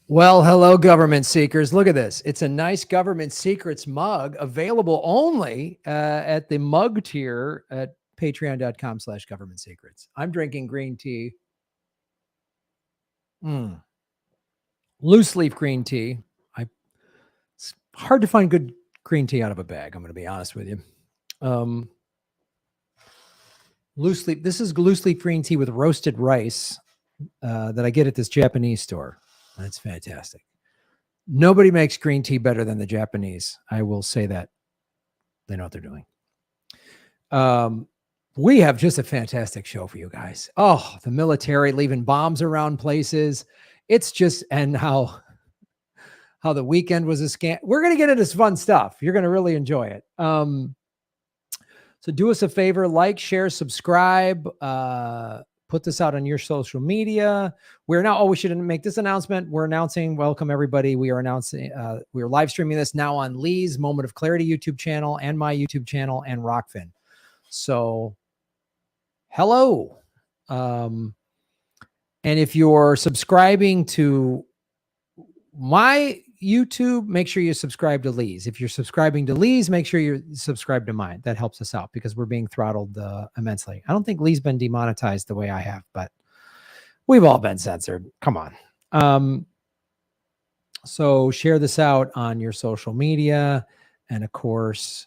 Well, hello, government seekers. Look at this. It's a nice government secrets mug available only at the mug tier at patreon.com/government secrets. I'm drinking green tea. Loose leaf green tea. It's hard to find good green tea out of a bag. I'm going to be honest with you. Loose leaf. This is loose leaf green tea with roasted rice that I get at this Japanese store. That's fantastic. Nobody makes green tea better than the Japanese. I will say that. They know what they're doing. We have just a fantastic show for you guys. Oh, the military leaving bombs around places. It's just, and how the weekend was a scam. We're going to get into some fun stuff. You're going to really enjoy it. So do us a favor, like, share, subscribe, put this out on your social media. We're now, we should make this announcement. We're announcing, welcome everybody. We are announcing, we are live streaming this now on Lee's Moment of Clarity YouTube channel and my YouTube channel and Rockfin. So hello. And if you're subscribing to my YouTube, make sure you subscribe to Lee's. If you're subscribing to Lee's, make sure you're subscribed to mine. That helps us out because we're being throttled immensely. I don't think Lee's been demonetized the way I have, but we've all been censored. Come on. So share this out on your social media. And of course,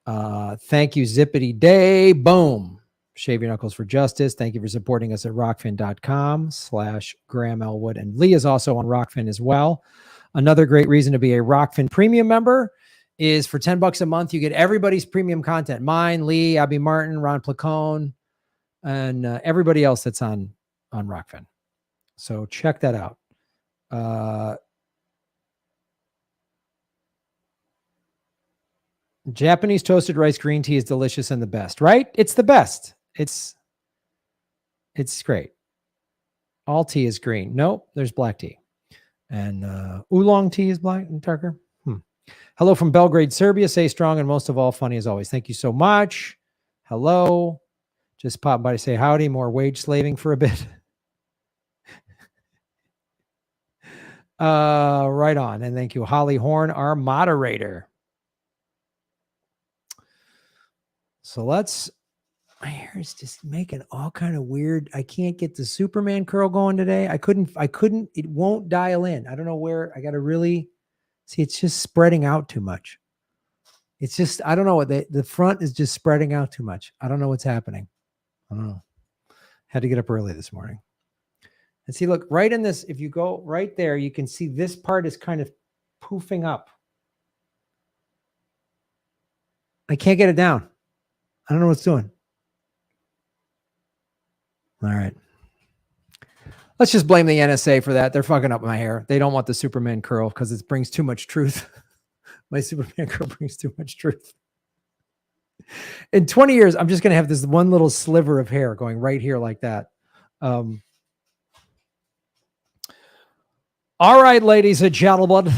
thank you, Zippity Day. Boom. Shave Your Knuckles for Justice. Thank you for supporting us at rockfin.com/Graham Elwood. And Lee is also on Rockfin as well. Another great reason to be a Rockfin premium member is for $10 a month, you get everybody's premium content. Mine, Lee, Abby Martin, Ron Placone, and everybody else that's on Rockfin. So check that out. Japanese toasted rice green tea is delicious and the best, right? It's the best. It's great. All tea is green. Nope, there's black tea. And oolong tea is black and darker. Hello from Belgrade, Serbia. Stay strong and most of all, funny as always. Thank you so much. Hello. Just popped by to say howdy. More wage slaving for a bit. Right on. And thank you, Holly Horn, our moderator. So my hair is just making all kind of weird. I can't get the Superman curl going today. I couldn't, it won't dial in. I don't know where. I got to really see. It's just spreading out too much. It's just, I don't know what the front is just spreading out too much. I don't know what's happening. I don't know. Had to get up early this morning. And see, look, right in this, if you go right there, you can see this part is kind of poofing up. I can't get it down. I don't know what it's doing. All right. Let's just blame the NSA for that. They're fucking up my hair. They don't want the Superman curl because it brings too much truth. My Superman curl brings too much truth. In 20 years, I'm just going to have this one little sliver of hair going right here like that. All right, ladies and gentlemen.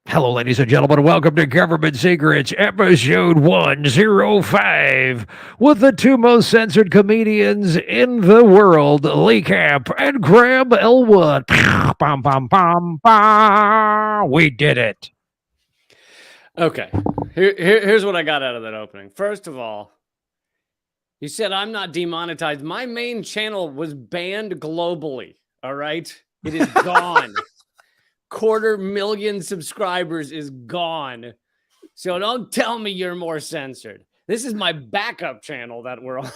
Hello, ladies and gentlemen. Welcome to Government Secrets, episode 105, with the two most censored comedians in the world, Lee Camp and Graham Elwood. Bum, bum, bum, bum. We did it. Okay, here's what I got out of that opening. First of all, you said I'm not demonetized. My main channel was banned globally, all right? It is gone. 250,000 subscribers is gone. So don't tell me you're more censored. This is my backup channel that we're on.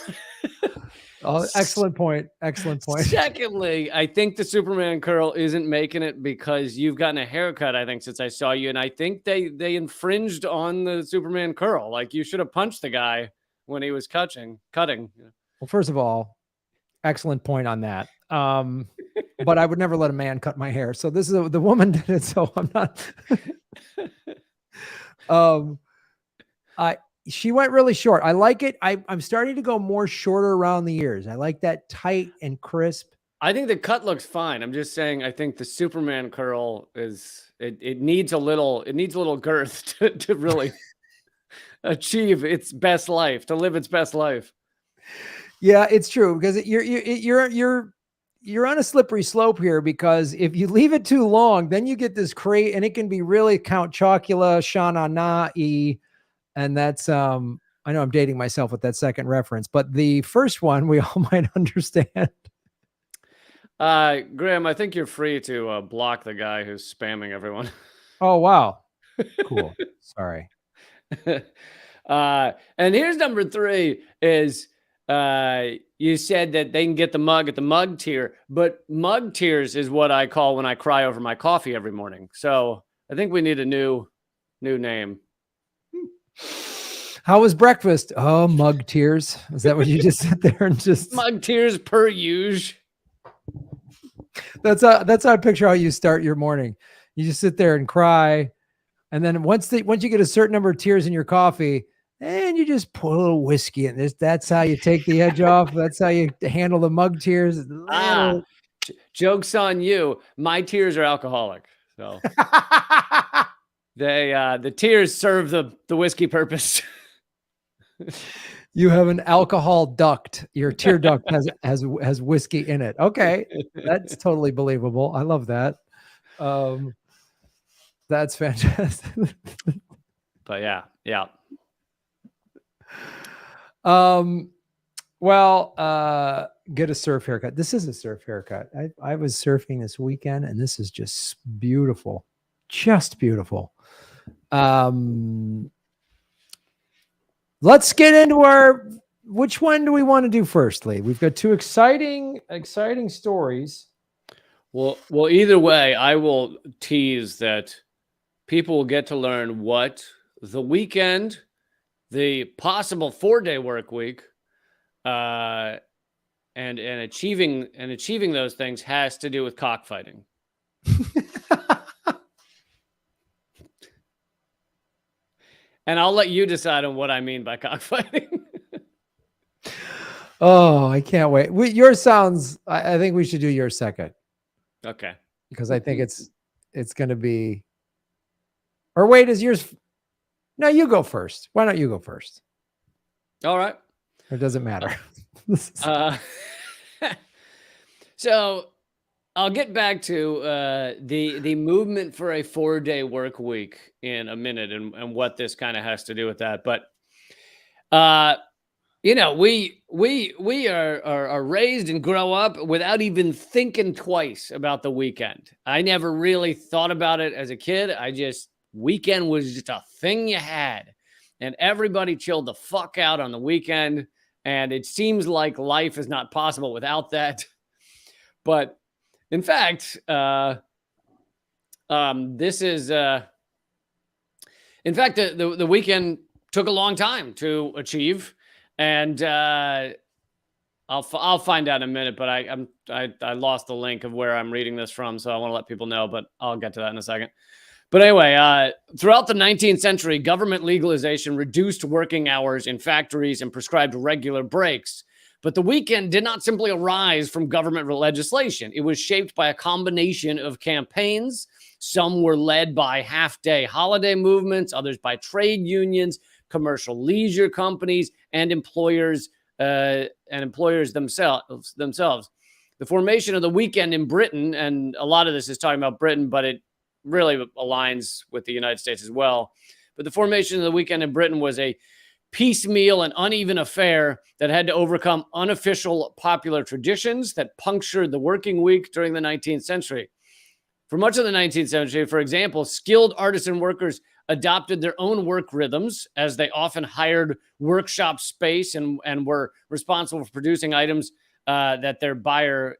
Oh, excellent point. Excellent point. Secondly, I think the Superman curl isn't making it because you've gotten a haircut, I think, since I saw you. And I think they infringed on the Superman curl. Like, you should have punched the guy when he was cutting. Well, first of all, excellent point on that. But I would never let a man cut my hair. So this is the woman did it. So I'm not. She went really short. I like it. I'm starting to go more shorter around the ears. I like that tight and crisp. I think the cut looks fine. I'm just saying, I think the Superman curl it needs a little girth to really achieve its best life, to live its best life. Yeah, it's true because you're you're on a slippery slope here, because if you leave it too long, then you get this crate, and it can be really Count Chocula, Shana Na-e, and that's I know I'm dating myself with that second reference, but the first one we all might understand. Graham, I think you're free to block the guy who's spamming everyone. Oh wow, cool. Sorry. And here's number 3 is you said that they can get the mug at the mug tier, but mug tiers is what I call when I cry over my coffee every morning. So I think we need a new name. How was breakfast? Oh, mug tears. Is that what you just sit there and just Mug tiers per usual. That's how I picture how you start your morning. You just sit there and cry, and then once you get a certain number of tears in your coffee, and you just put a little whiskey in this. That's how you take the edge off. That's how you handle the mug tears. Joke's on you. My tears are alcoholic, so the tears serve the whiskey purpose. You have an alcohol duct. Your tear duct has whiskey in it. Okay, that's totally believable. I love that. That's fantastic. But yeah. Well, get a surf haircut. This is a surf haircut. I was surfing this weekend, and this is just beautiful. Just beautiful. Let's get into which one do we want to do first, Lee? We've got 2 exciting stories. Well, either way, I will tease that people will get to learn what the weekend, the possible 4-day work week, and achieving those things has to do with cockfighting. And I'll let you decide on what I mean by cockfighting. Oh, I can't wait. Yours sounds. I think we should do yours second. Okay. Because I think it's going to be. Or wait, is yours? No, you go first. Why don't you go first? All right. Or does it matter? So I'll get back to the movement for a 4-day work week in a minute, and what this kind of has to do with that. But we are raised and grow up without even thinking twice about the weekend. I never really thought about it as a kid. Weekend was just a thing you had, and everybody chilled the fuck out on the weekend. And it seems like life is not possible without that. But in fact, the weekend took a long time to achieve, and I'll find out in a minute. But I lost the link of where I'm reading this from, so I want to let people know. But I'll get to that in a second. But anyway, throughout the 19th century, government legalization reduced working hours in factories and prescribed regular breaks. But the weekend did not simply arise from government legislation. It was shaped by a combination of campaigns. Some were led by half-day holiday movements, others by trade unions, commercial leisure companies, and employers themselves. The formation of the weekend in Britain, and a lot of this is talking about Britain, but it really aligns with the United States as well. But the formation of the weekend in Britain was a piecemeal and uneven affair that had to overcome unofficial popular traditions that punctured the working week during the 19th century. For much of the 19th century, for example, skilled artisan workers adopted their own work rhythms, as they often hired workshop space and were responsible for producing items that their buyer,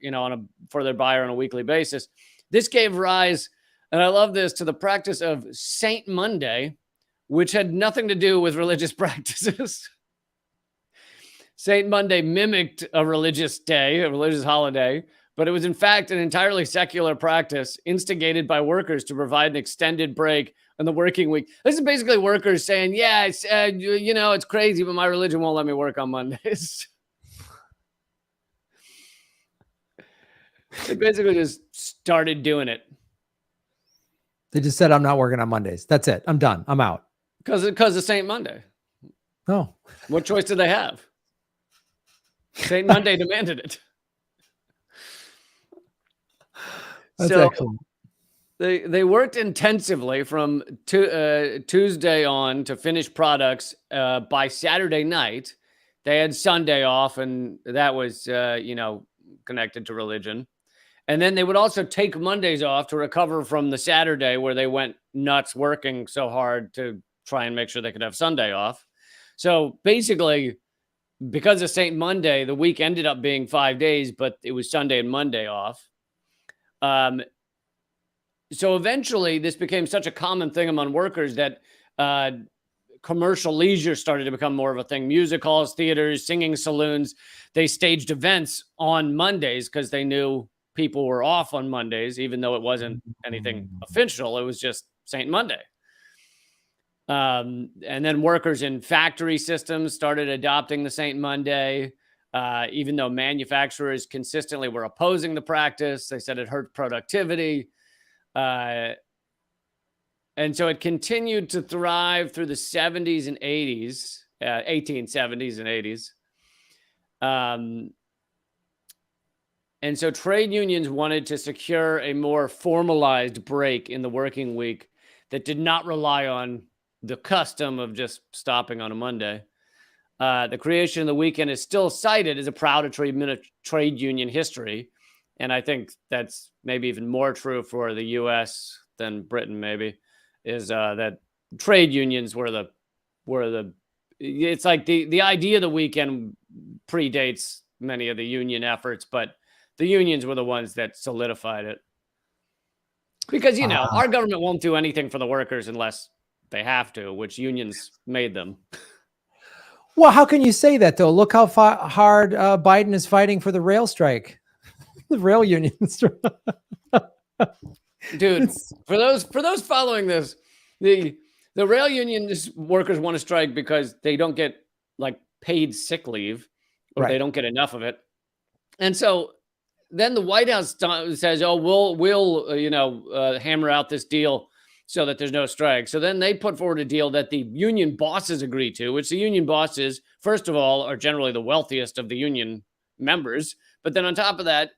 for their buyer on a weekly basis. This gave rise, and I love this, to the practice of Saint Monday, which had nothing to do with religious practices. Saint Monday mimicked a religious day, a religious holiday, but it was in fact an entirely secular practice instigated by workers to provide an extended break in the working week. This is basically workers saying, yeah, it's crazy, but my religion won't let me work on Mondays. They basically just started doing it. They just said, I'm not working on Mondays. That's it. I'm done. I'm out. Because of Saint Monday. No. What choice did they have? Saint Monday demanded it. That's So excellent. they worked intensively from Tuesday on to finish products. By Saturday night, they had Sunday off, and that was connected to religion. And then they would also take Mondays off to recover from the Saturday where they went nuts working so hard to try and make sure they could have Sunday off. So basically, because of St. Monday, the week ended up being 5 days, but it was Sunday and Monday off. So eventually, this became such a common thing among workers that commercial leisure started to become more of a thing. Music halls, theaters, singing saloons, they staged events on Mondays because they knew people were off on Mondays, even though it wasn't anything official. It was just St. Monday. And then workers in factory systems started adopting the St. Monday, even though manufacturers consistently were opposing the practice. They said it hurt productivity. And so it continued to thrive through the 70s and 80s, 1870s and 80s. And so trade unions wanted to secure a more formalized break in the working week that did not rely on the custom of just stopping on a Monday. The creation of the weekend is still cited as a proud achievement of trade union history. And I think that's maybe even more true for the U.S. than Britain, maybe, is that trade unions were it's like the idea of the weekend predates many of the union efforts, but the unions were the ones that solidified it. Because, our government won't do anything for the workers unless they have to, which unions made them. Well, how can you say that, though? Look how hard Biden is fighting for the rail strike. The rail unions. Dude, for those following this, the rail union workers want to strike because they don't get paid sick leave, or they don't get enough of it. And so then the White House says, "Oh, we'll hammer out this deal so that there's no strike." So then they put forward a deal that the union bosses agree to, which the union bosses, first of all, are generally the wealthiest of the union members. But then on top of that,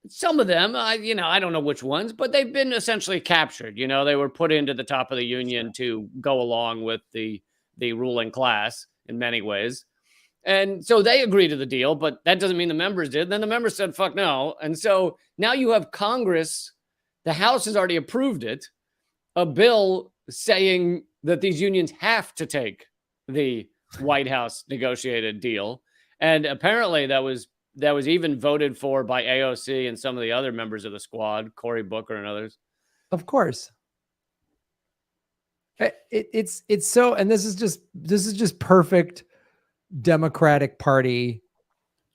some of them, I don't know which ones, but they've been essentially captured. They were put into the top of the union to go along with the ruling class in many ways. And so they agreed to the deal, but that doesn't mean the members did. Then the members said, fuck no. And so now you have Congress, the House has already approved it, a bill saying that these unions have to take the White House negotiated deal. And apparently that was even voted for by AOC and some of the other members of the squad, Cory Booker and others. Of course. It's so, and this is just perfect Democratic Party,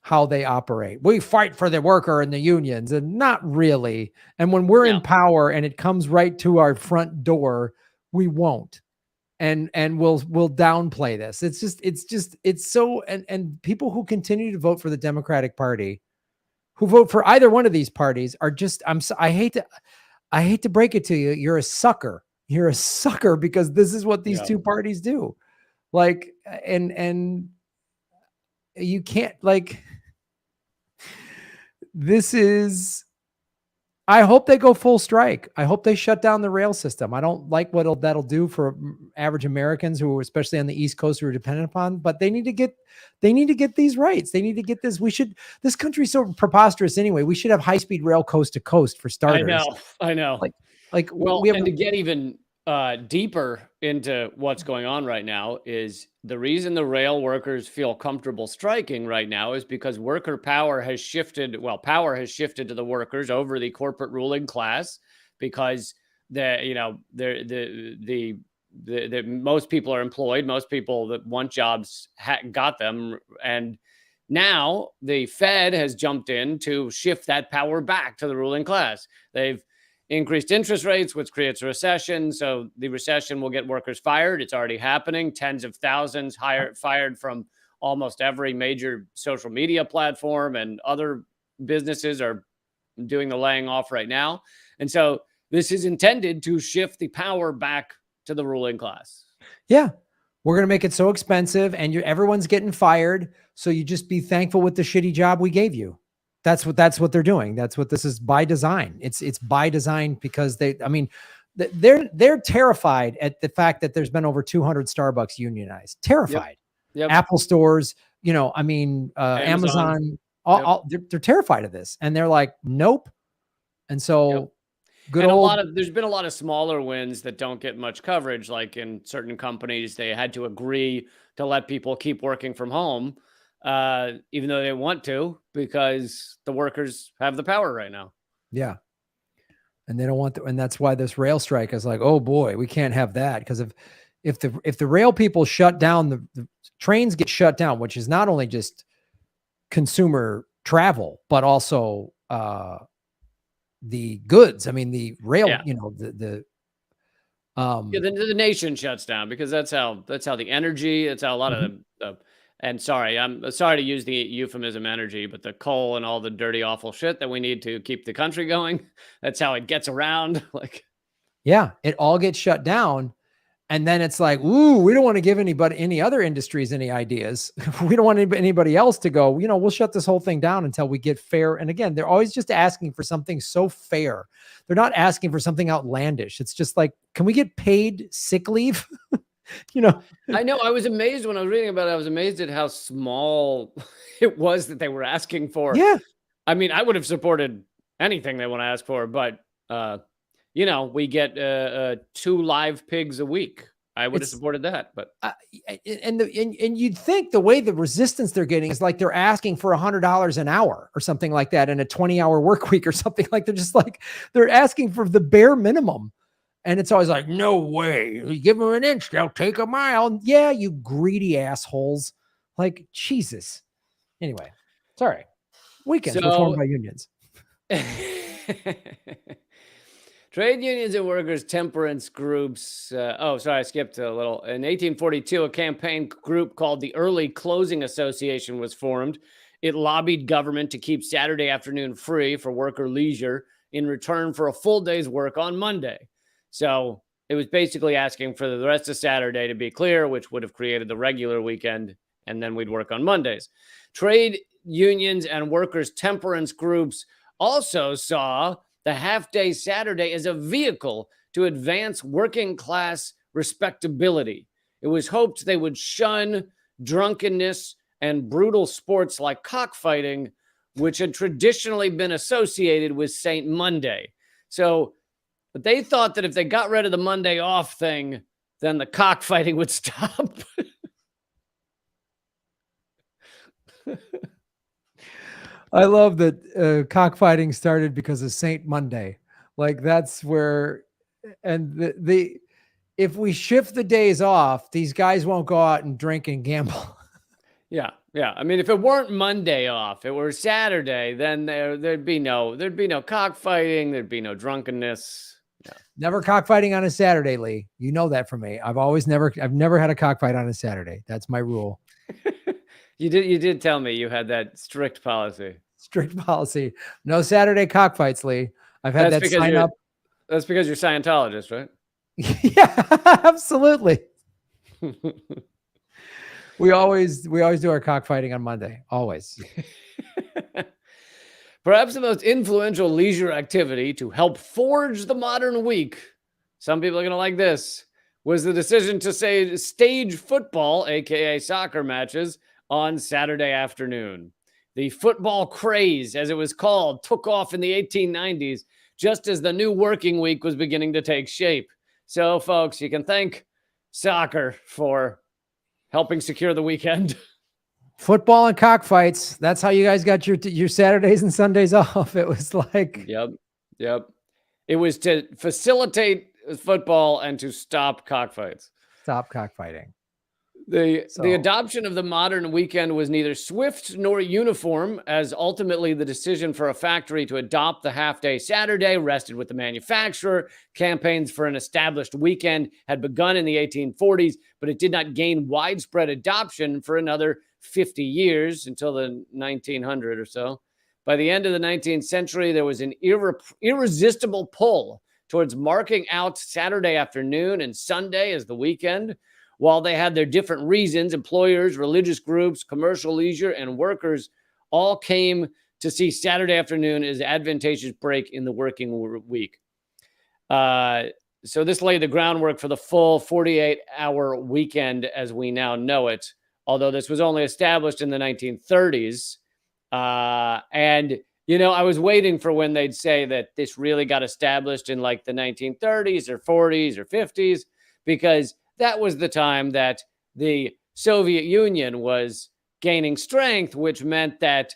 how they operate. We fight for the worker and the unions, and not really. And when we're in power and it comes right to our front door, we won't. And we'll downplay this. It's so, and people who continue to vote for the Democratic Party, who vote for either one of these parties, are just, I hate to break it to you. You're a sucker. You're a sucker, because this is what these two parties do. And you can't, this is, I hope they go full strike. I hope they shut down the rail system. I don't like what that'll do for average Americans, who are especially on the East Coast, who are dependent upon, but they need to get these rights. They need to get this. This country's so preposterous anyway. We should have high-speed rail coast to coast for starters. I know. And to get even deeper into what's going on right now, is the reason the rail workers feel comfortable striking right now is because worker power has shifted. Well, power has shifted to the workers over the corporate ruling class, because most people are employed. Most people that want jobs got them. And now the Fed has jumped in to shift that power back to the ruling class. They've increased interest rates, which creates a recession. So the recession will get workers fired. It's already happening. Tens of thousands fired from almost every major social media platform, and other businesses are doing the laying off right now. And so this is intended to shift the power back to the ruling class. Yeah. We're going to make it so expensive, and everyone's getting fired. So you just be thankful with the shitty job we gave you. That's what they're doing. That's what this is by design. It's by design because they're terrified at the fact that there's been over 200 Starbucks unionized. Terrified. Yep. Apple stores, Amazon, they're terrified of this, and they're like, nope. And so, there's been a lot of smaller wins that don't get much coverage. Like in certain companies, they had to agree to let people keep working from home, even though they want to, because the workers have the power right now. Yeah. And they don't want and that's why this rail strike is like, oh boy, we can't have that, because if the rail people shut down, the trains get shut down, which is not only just consumer travel, but also the goods. I mean, the rail, the nation shuts down, because that's how the energy, that's how a lot of and I'm sorry to use the euphemism energy, but the coal and all the dirty, awful shit that we need to keep the country going, that's how it gets around. Like, yeah, it all gets shut down. And then it's like, ooh, we don't want to give any other industries any ideas. We don't want anybody else to go, we'll shut this whole thing down until we get fair. And again, they're always just asking for something so fair. They're not asking for something outlandish. It's just like, can we get paid sick leave? I know. I was amazed when I was reading about it. I was amazed at how small it was that they were asking for. Yeah. I mean, I would have supported anything they want to ask for, but we get 2 live pigs a week. I would have supported that, but and you'd think the way the resistance they're getting is like they're asking for $100 an hour or something like that in a 20-hour work week or something. Like they're asking for the bare minimum. And it's always like, no way. You give them an inch, they'll take a mile. Yeah, you greedy assholes. Like, Jesus. Anyway, sorry. Weekends were formed by unions. Trade unions and workers' temperance groups. I skipped a little. In 1842, a campaign group called the Early Closing Association was formed. It lobbied government to keep Saturday afternoon free for worker leisure in return for a full day's work on Monday. So it was basically asking for the rest of Saturday to be clear, which would have created the regular weekend, and then we'd work on Mondays. Trade unions and workers' temperance groups also saw the half-day Saturday as a vehicle to advance working-class respectability. It was hoped they would shun drunkenness and brutal sports like cockfighting, which had traditionally been associated with St. Monday. But they thought that if they got rid of the Monday off thing, then the cockfighting would stop. I love that cockfighting started because of St. Monday. Like that's where, and if we shift the days off, these guys won't go out and drink and gamble. Yeah. I mean, if it weren't Monday off, it were Saturday, then there'd be no cockfighting, there'd be no drunkenness. Yeah. Never cockfighting on a Saturday, Lee. You know that from me. I've never had a cockfight on a Saturday. That's my rule. You did tell me you had that strict policy. Strict policy. No Saturday cockfights, Lee. I've had that sign up. That's because you're Scientologist, right? Yeah, absolutely. We always do our cockfighting on Monday. Always. Perhaps the most influential leisure activity to help forge the modern week, some people are going to like this, was the decision to stage football, aka soccer matches, on Saturday afternoon. The football craze, as it was called, took off in the 1890s, just as the new working week was beginning to take shape. So, folks, you can thank soccer for helping secure the weekend. Football and cockfights. That's how you guys got your Saturdays and Sundays off. It was like, yep. It was to facilitate football and to stop cockfights. Stop cockfighting. The adoption of the modern weekend was neither swift nor uniform, as ultimately the decision for a factory to adopt the half-day Saturday rested with the manufacturer. Campaigns for an established weekend had begun in the 1840s, but it did not gain widespread adoption for another 50 years until the 1900 or so. By the end of the 19th century, there was an irresistible pull towards marking out Saturday afternoon and Sunday as the weekend. While they had their different reasons, employers, religious groups, commercial leisure, and workers all came to see Saturday afternoon as advantageous break in the working week. So this laid the groundwork for the full 48-hour weekend as we now know it, although this was only established in the 1930s. And, I was waiting for when they'd say that this really got established in like the 1930s or 40s or 50s, because that was the time that the Soviet Union was gaining strength, which meant that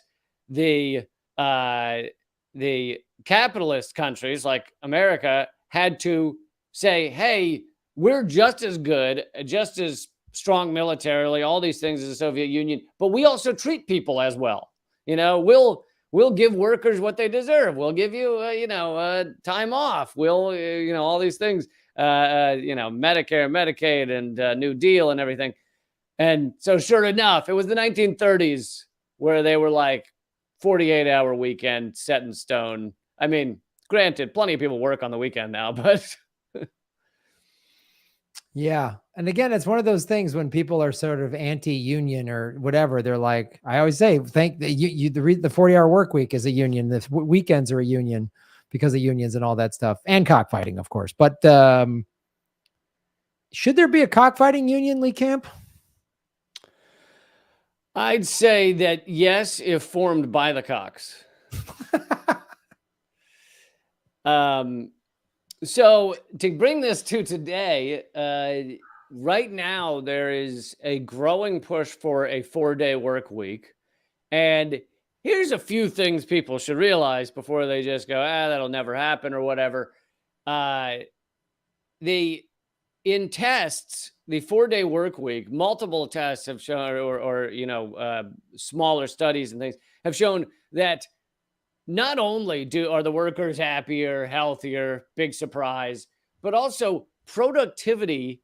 the capitalist countries like America had to say, hey, we're just as good, just as strong militarily, all these things as the Soviet Union, but we also treat people as well. We'll give workers what they deserve. We'll give you, time off. We'll, all these things, Medicare, Medicaid, and New Deal and everything. And so sure enough, it was the 1930s where they were like 48-hour weekend set in stone. I mean, granted, plenty of people work on the weekend now, but yeah. And again, it's one of those things when people are sort of anti-union or whatever, they're like, I always say, the 40-hour work week is a union. The weekends are a union because of unions and all that stuff, and cockfighting, of course. But should there be a cockfighting union, Lee Camp? I'd say that yes, if formed by the cocks. So to bring this to today, right now there is a growing push for a 4-day work week. And here's a few things people should realize before they just go, that'll never happen or whatever. In tests, the 4-day work week, multiple tests have shown, or smaller studies and things have shown that not only are the workers happier, healthier, big surprise, but also productivity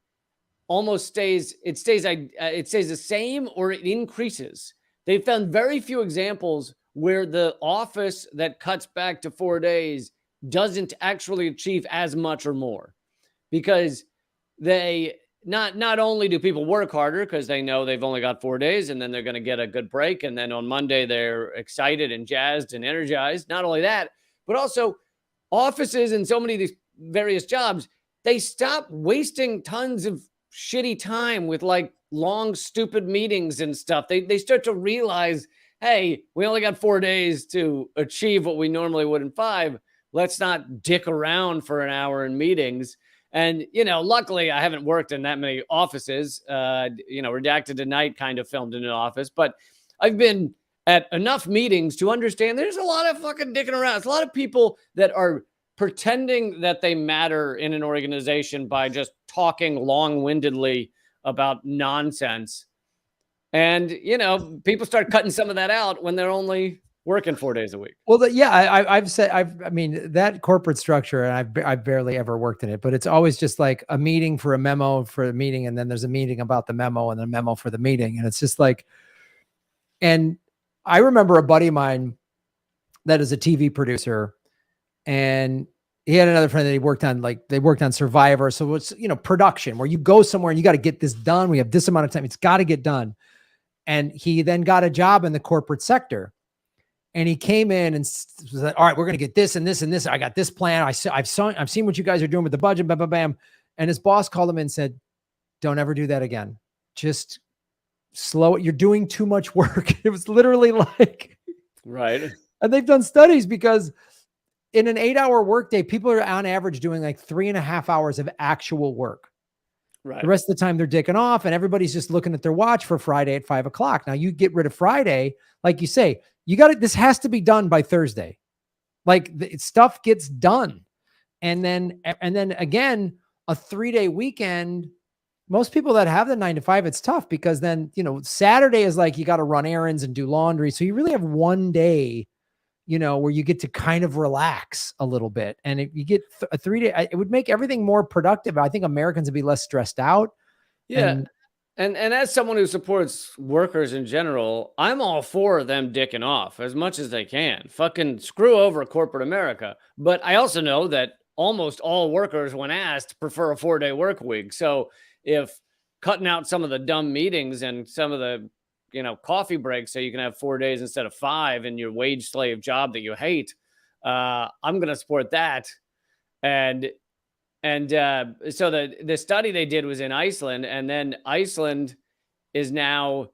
almost stays the same or it increases. They found very few examples where the office that cuts back to 4 days doesn't actually achieve as much or more, because they not only do people work harder because they know they've only got 4 days and then they're going to get a good break, and then on Monday they're excited and jazzed and energized. Not only that, but also offices and so many of these various jobs, they stop wasting tons of shitty time with like long, stupid meetings and stuff. They start to realize, hey, we only got 4 days to achieve what we normally would in 5. Let's not dick around for an hour in meetings. And, luckily I haven't worked in that many offices. Redacted Tonight kind of filmed in an office, but I've been at enough meetings to understand there's a lot of fucking dicking around. It's a lot of people that are pretending that they matter in an organization by just talking long-windedly about nonsense. And, people start cutting some of that out when they're only working 4 days a week. Well, I mean, that corporate structure, and I've barely ever worked in it, but it's always just like a meeting for a memo for a meeting. And then there's a meeting about the memo and then a memo for the meeting. And it's just like, and I remember a buddy of mine that is a TV producer, and he had another friend that they worked on Survivor. So it's, production where you go somewhere and you got to get this done. We have this amount of time. It's got to get done. And he then got a job in the corporate sector. And he came in and said, all right, we're going to get this and this and this. I got this plan. I've seen what you guys are doing with the budget, bam, bam, bam. And his boss called him and said, don't ever do that again. Just slow it. You're doing too much work. It was literally like, right. And they've done studies because in an 8-hour workday, people are on average doing like 3.5 hours of actual work. Right. The rest of the time they're dicking off, and everybody's just looking at their watch for Friday at 5 o'clock. Now you get rid of Friday, like you say, this has to be done by Thursday. Like the stuff gets done. And then again, a 3-day weekend, most people that have the 9 to 5, it's tough because then, Saturday is like, you got to run errands and do laundry. So you really have one day, where you get to kind of relax a little bit. And if you get a 3-day, it would make everything more productive. I think Americans would be less stressed out. Yeah. And as someone who supports workers in general, I'm all for them dicking off as much as they can. Fucking screw over corporate America. But I also know that almost all workers, when asked, prefer a 4-day work week. So if cutting out some of the dumb meetings and some of the coffee breaks so you can have 4 days instead of 5 in your wage slave job that you hate, I'm going to support that. And so the study they did was in Iceland, and then Iceland is now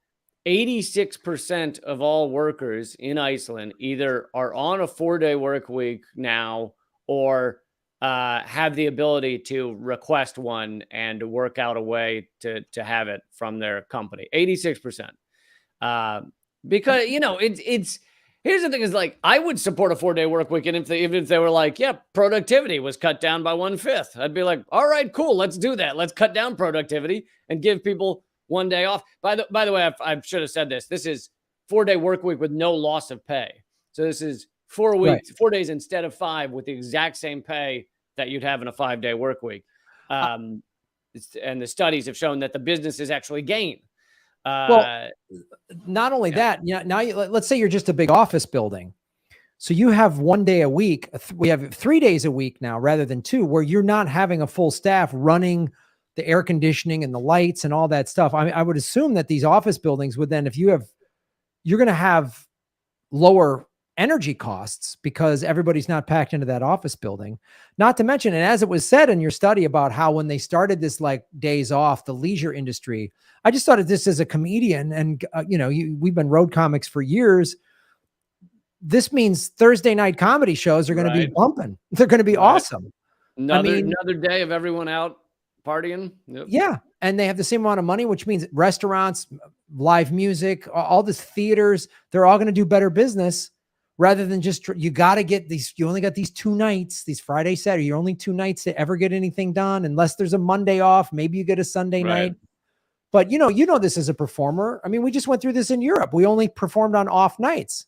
86% of all workers in Iceland either are on a 4-day work week now or have the ability to request one and work out a way to have it from their company. 86%. Because it's here's the thing is like I would support a 4-day work week, and even if they were like, yeah, productivity was cut down by 1/5, I'd be like, all right, cool, let's do that. Let's cut down productivity and give people 1 day off. By the way, I should have said this. This is 4-day work week with no loss of pay. So this is 4 weeks, 4 days instead of 5 with the exact same pay that you'd have in a 5-day work week. And the studies have shown that the businesses actually gain. Well, not only that, now let's say you're just a big office building. So you have 1 day a week. We have 3 days a week now rather than 2, where you're not having a full staff running the air conditioning and the lights and all that stuff. I mean, I would assume that these office buildings would then, you're going to have lower energy costs because everybody's not packed into that office building. Not to mention, and as it was said in your study about how when they started this like days off, the leisure industry, I just thought of this as a comedian, and we've been road comics for years. This means Thursday night comedy shows are going to be bumping. They're going to be awesome. Another day of everyone out partying. Yep. Yeah. And they have the same amount of money, which means restaurants, live music, all these theaters, they're all going to do better business rather than just, you got to get these, you only got these 2 nights, these Friday, Saturday, you're only 2 nights to ever get anything done. Unless there's a Monday off, maybe you get a Sunday night. But this as a performer. I mean, we just went through this in Europe. We only performed on off nights.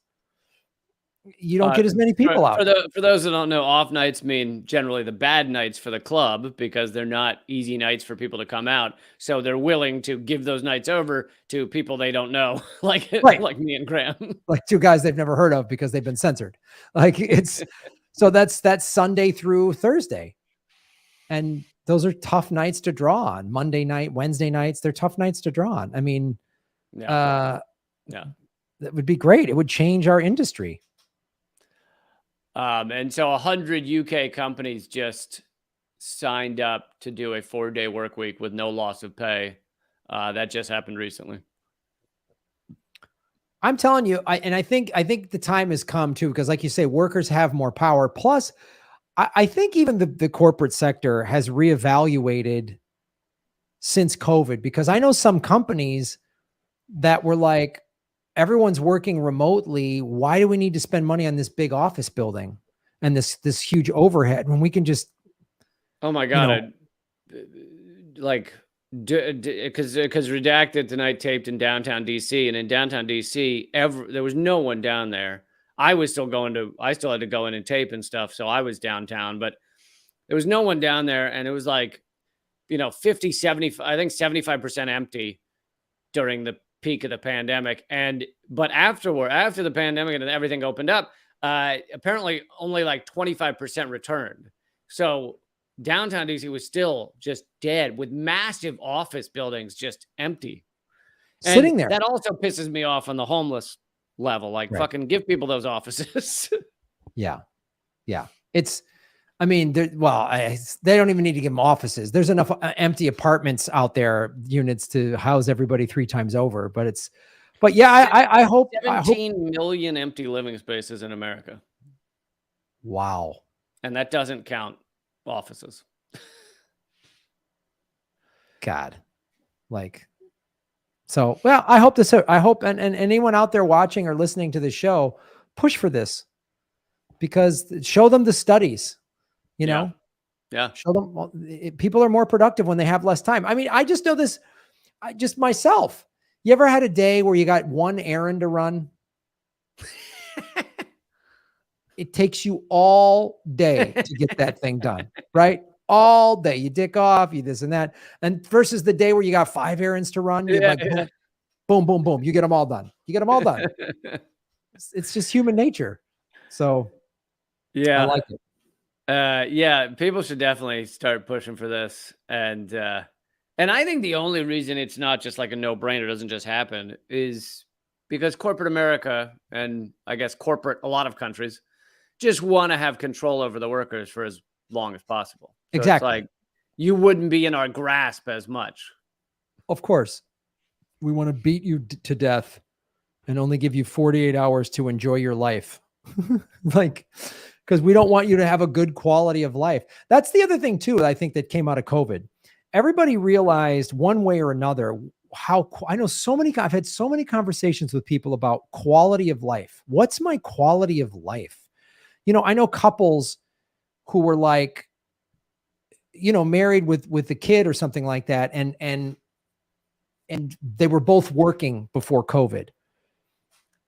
You don't get as many people out. For those that don't know, off nights mean generally the bad nights for the club because they're not easy nights for people to come out. So they're willing to give those nights over to people they don't know, like me and Graham. Like 2 guys they've never heard of because they've been censored. Like so that's Sunday through Thursday. And those are tough nights to draw on. Monday night, Wednesday nights, they're tough nights to draw on. I mean, that would be great. It would change our industry. And so 100 UK companies just signed up to do a 4-day work week with no loss of pay. That just happened recently. I'm telling you, I think the time has come too, because like you say, workers have more power. Plus, I think even the corporate sector has reevaluated since COVID, because I know some companies that were like, everyone's working remotely. Why do we need to spend money on this big office building and this huge overhead when we can just, oh my God. Because Redacted tonight taped in downtown DC, and in downtown DC, there was no one down there. I still had to go in and tape and stuff. So I was downtown, but there was no one down there. And it was like, 50, 70, I think 75% empty during the peak of the pandemic. But after the pandemic and everything opened up, apparently only like 25% returned. So downtown DC was still just dead with massive office buildings just empty. Sitting there. That also pisses me off on the homeless level. Like fucking give people those offices. Yeah. They don't even need to give them offices. There's enough empty apartments out there, units to house everybody 3 times over. But I hope 17 million empty living spaces in America. Wow. And that doesn't count offices. God. I hope, and anyone out there watching or listening to the show, push for this, because show them the studies, Yeah. show them people are more productive when they have less time. I mean, I just know this, myself. You ever had a day where you got one errand to run? It takes you all day to get that thing done, right? All day. You dick off, you this and that. And versus the day where you got 5 errands to run, you're boom, boom, boom. You get them all done. It's just human nature. So I like it. People should definitely start pushing for this. And And I think the only reason it's not just like a no-brainer, doesn't just happen, is because corporate America, and I guess a lot of countries, just want to have control over the workers for as long as possible. So it's Exactly. like you wouldn't be in our grasp as much. Of course, we want to beat you to death and only give you 48 hours to enjoy your life. Like, because we don't want you to have a good quality of life. That's the other thing too, I think, that came out of COVID. Everybody realized one way or another how I know I've had so many conversations with people about quality of life. What's my quality of life? I know couples who were like, married with a kid or something like that. And they were both working before COVID.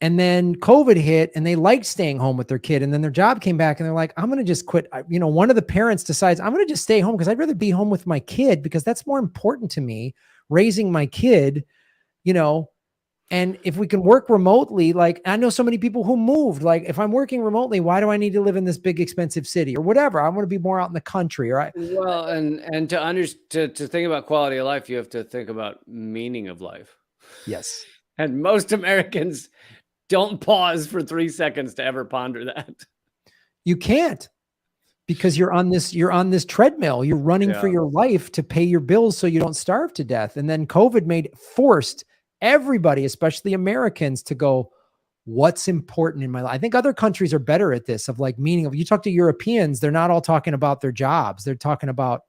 And then COVID hit and they liked staying home with their kid. And then their job came back and they're like, I'm going to just quit. One of the parents decides I'm going to just stay home because I'd rather be home with my kid because that's more important to me, raising my kid, and if we can work remotely, like I know so many people who moved, like if I'm working remotely, why do I need to live in this big expensive city or whatever? I want to be more out in the country. Well, and to think about quality of life, you have to think about meaning of life. Yes. And most Americans don't pause for 3 seconds to ever ponder that. You can't, because you're on this treadmill. You're running for your life to pay your bills so you don't starve to death. And then COVID forced everybody, especially Americans, to go, what's important in my life? I think other countries are better at this, of like meaning of, you talk to Europeans, they're not all talking about their jobs. They're talking about,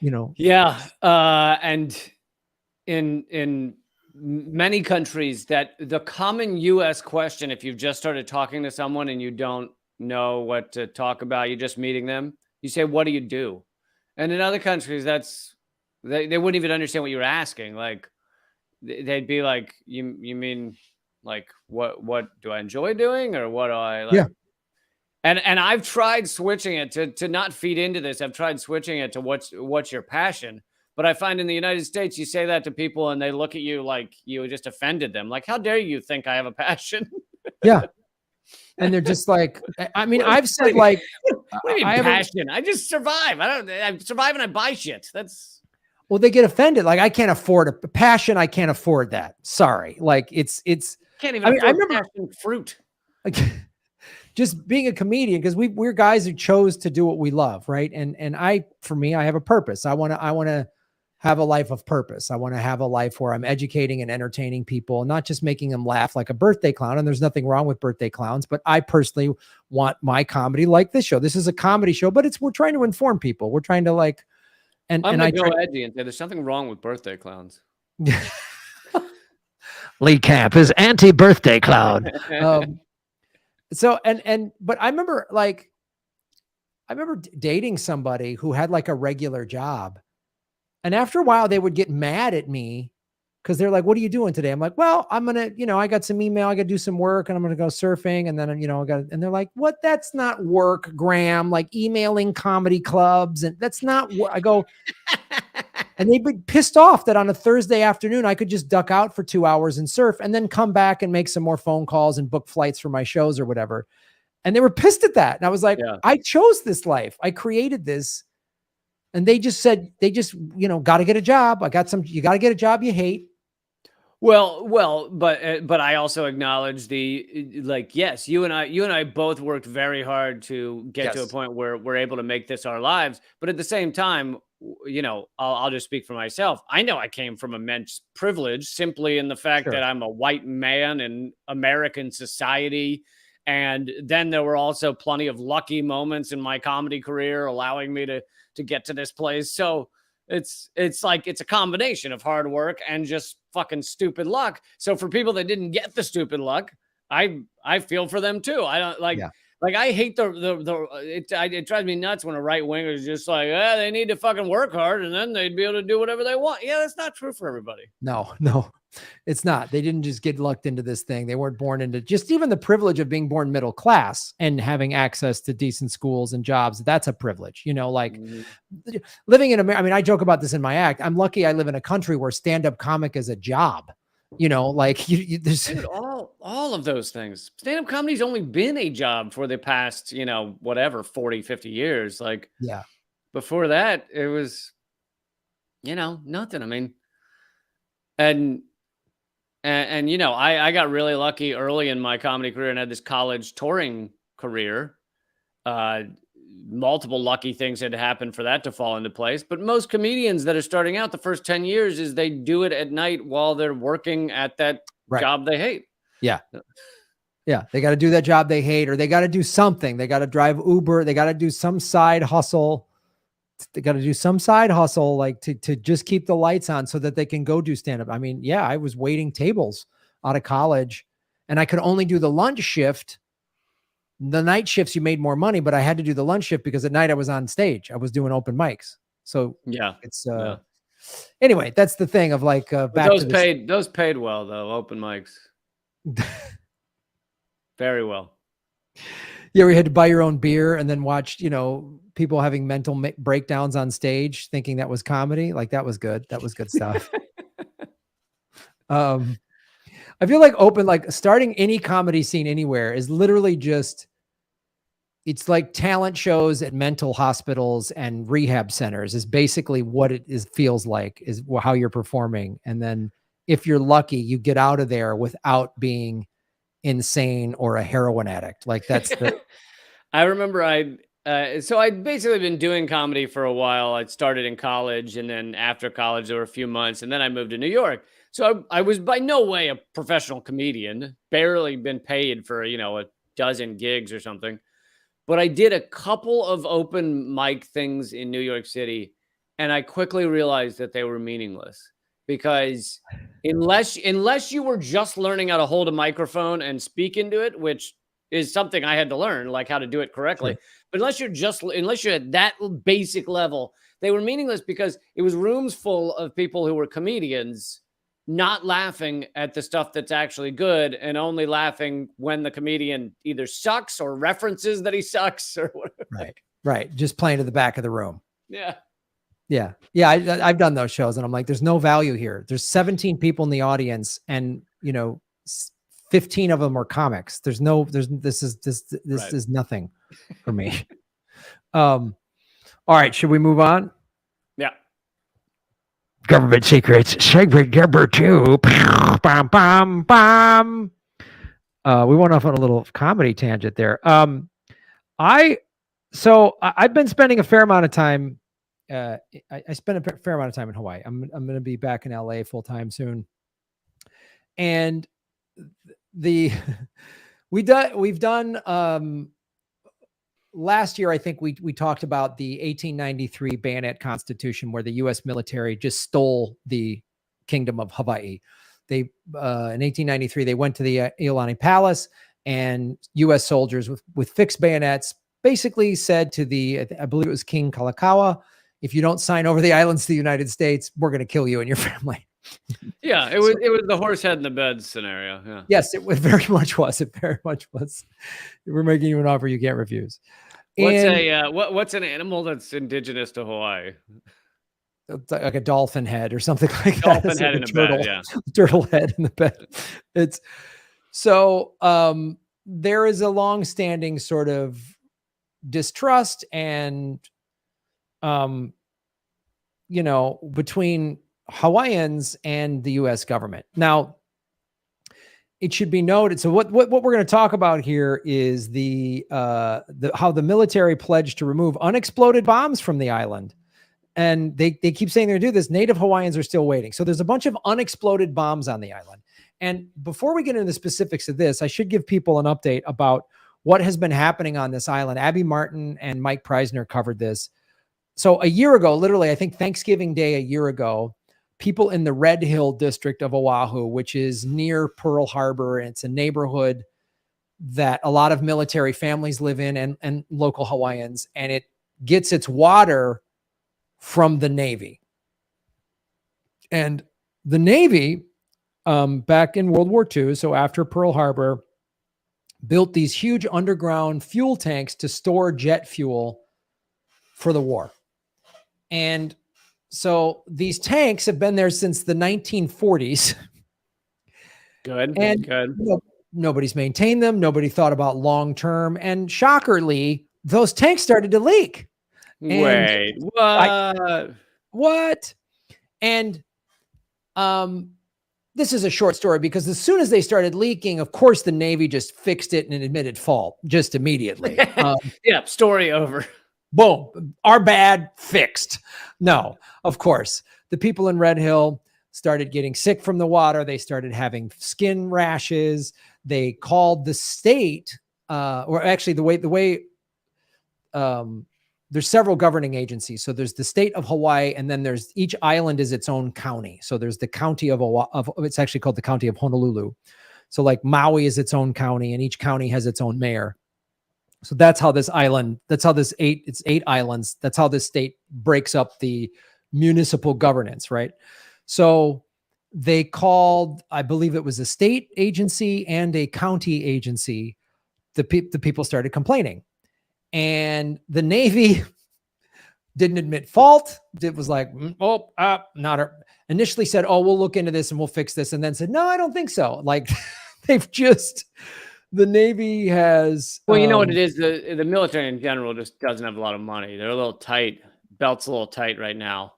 Yeah. And in many countries, that the common US question, if you've just started talking to someone and you don't know what to talk about, you're just meeting them, you say, what do you do? And in other countries, they wouldn't even understand what you were asking. Like, they'd be like, you mean like what do I enjoy doing, or what do I like? Yeah. And I've tried switching it to not feed into this. I've tried switching it to what's your passion. But I find in the United States, you say that to people and they look at you like you just offended them. Like, how dare you think I have a passion? Yeah. And they're just like, I mean, I've said like, what do you mean passion? I just survive. I survive and I buy shit. Well, they get offended. Like, I can't afford a passion. I can't afford that. Sorry. Like it's can't even afford I remember passion fruit. Like, just being a comedian, because we're guys who chose to do what we love. Right. And for me, I have a purpose. I want to have a life of purpose. I want to have a life where I'm educating and entertaining people, not just making them laugh like a birthday clown. And there's nothing wrong with birthday clowns, but I personally want my comedy like this show. This is a comedy show, but we're trying to inform people. We're trying to like, I'm going to go edgy and say there's something wrong with birthday clowns. Lee Camp is anti-birthday clown. But I remember dating somebody who had like a regular job. And after a while, they would get mad at me because they're like, what are you doing today? I'm like, well, I'm going to, I got some email, I got to do some work, and I'm going to go surfing. And then, and they're like, what? That's not work, Graham, like emailing comedy clubs. And that's not what I go. And they'd be pissed off that on a Thursday afternoon, I could just duck out for 2 hours and surf and then come back and make some more phone calls and book flights for my shows or whatever. And they were pissed at that. And I was like, I chose this life. I created this. And they just said, got to get a job. You got to get a job you hate. Well, but I also acknowledge yes, you and I both worked very hard to get to a point where we're able to make this our lives. But at the same time, I'll just speak for myself. I know I came from immense privilege simply in the fact that I'm a white man in American society. And then there were also plenty of lucky moments in my comedy career allowing me to get to this place. So it's like, it's a combination of hard work and just fucking stupid luck. So for people that didn't get the stupid luck, I feel for them too. I don't like I hate it drives me nuts when a right winger is just like, they need to fucking work hard and then they'd be able to do whatever they want. Yeah, that's not true for everybody. No, it's not. They didn't just get lucked into this thing. They weren't born into just even the privilege of being born middle class and having access to decent schools and jobs. That's a privilege, living in America. I mean, I joke about this in my act. I'm lucky I live in a country where stand-up comic is a job. There's Dude, all of those things. Stand-up comedy's only been a job for the past, 40, 50 years. Like, yeah. Before that, it was nothing. I mean, and I got really lucky early in my comedy career and had this college touring career. Multiple lucky things had happened for that to fall into place. But most comedians that are starting out, the first 10 years is they do it at night while they're working at that job they hate. Yeah. Yeah. They got to do that job they hate, or they got to do something. They got to drive Uber. They got to do some side hustle. They got to do some side hustle, like to just keep the lights on so that they can go do stand-up. I mean, yeah, I was waiting tables out of college and I could only do the lunch shift. The night shifts, you made more money, but I had to do the lunch shift because at night I was on stage. I was doing open mics. So yeah, it's anyway, that's the thing of like back those paid well though, open mics. Very well. Yeah, we had to buy your own beer and then watch, people having mental breakdowns on stage thinking that was comedy. Like that was good. That was good stuff. I feel like starting any comedy scene anywhere is literally it's like talent shows at mental hospitals and rehab centers is basically what it feels like, is how you're performing. And then if you're lucky, you get out of there without being insane or a heroin addict. Like that's the, I remember so I'd basically been doing comedy for a while. I started in college, and then after college, there were a few months, and then I moved to New York. So I was by no way a professional comedian, barely been paid for, a dozen gigs or something. But I did a couple of open mic things in New York City, and I quickly realized that they were meaningless because unless you were just learning how to hold a microphone and speak into it, which is something I had to learn, like how to do it correctly. Sure. But unless you're at that basic level, they were meaningless because it was rooms full of people who were comedians not laughing at the stuff that's actually good and only laughing when the comedian either sucks or references that he sucks or whatever. Right. Just playing to the back of the room. Yeah. Yeah. Yeah. I've done those shows and I'm like, there's no value here. There's 17 people in the audience and 15 of them are comics. This is nothing for me. All right. Should we move on? Yeah. Government secrets segment number 2. Bam, bam, bam. We went off on a little comedy tangent there. I've been spending a fair amount of time. I spent a fair amount of time in Hawaii. I'm going to be back in LA full time soon. And we've done last year, I think we talked about the 1893 Bayonet Constitution, where the U.S. military just stole the Kingdom of Hawaii. They in 1893 they went to the Iolani Palace, and U.S. soldiers with fixed bayonets basically said to I believe it was King Kalakaua, if you don't sign over the islands to the United States, we're going to kill you and your family. Yeah, it was the horse head in the bed scenario. Yeah. Yes, it very much was. It very much was. We're making you an offer you can't refuse. What's an animal that's indigenous to Hawaii? Like a dolphin head or something like that. Dolphin head in the bed, yeah. Turtle head in the bed. It's so there is a long-standing sort of distrust and between Hawaiians and the U.S. government. Now, it should be noted. So what we're going to talk about here is how the military pledged to remove unexploded bombs from the island. And they keep saying they're going to do this. Native Hawaiians are still waiting. So there's a bunch of unexploded bombs on the island. And before we get into the specifics of this, I should give people an update about what has been happening on this island. Abby Martin and Mike Preisner covered this. So a year ago, literally, I think Thanksgiving Day a year ago, people in the Red Hill district of Oahu, which is near Pearl Harbor, and it's a neighborhood that a lot of military families live in and local Hawaiians, and it gets its water from the Navy. And the Navy, back in World War II, so after Pearl Harbor, built these huge underground fuel tanks to store jet fuel for the war. And so these tanks have been there since the 1940s. Good. Nobody's maintained them. Nobody thought about long-term. And shockerly, those tanks started to leak. Wait, what? What? And this is a short story because as soon as they started leaking, of course, the Navy just fixed it and admitted fault just immediately. Yeah, story over. Boom, our bad, fixed. No, of course, the people in Red Hill started getting sick from the water. They started having skin rashes. They called the state, or actually the way there's several governing agencies. So there's the state of Hawaii, and then there's each island is its own county. So there's the county of it's actually called the county of Honolulu. So like Maui is its own county, and each county has its own mayor. So that's how this island, it's 8 islands. That's how this state breaks up the municipal governance, right? So they called, I believe it was a state agency and a county agency. The people started complaining. And the Navy didn't admit fault. It was like, initially said, oh, we'll look into this and we'll fix this. And then said, no, I don't think so. Like the Navy has. Well, you know what it is? The military in general just doesn't have a lot of money. They're a little tight. Belt's a little tight right now.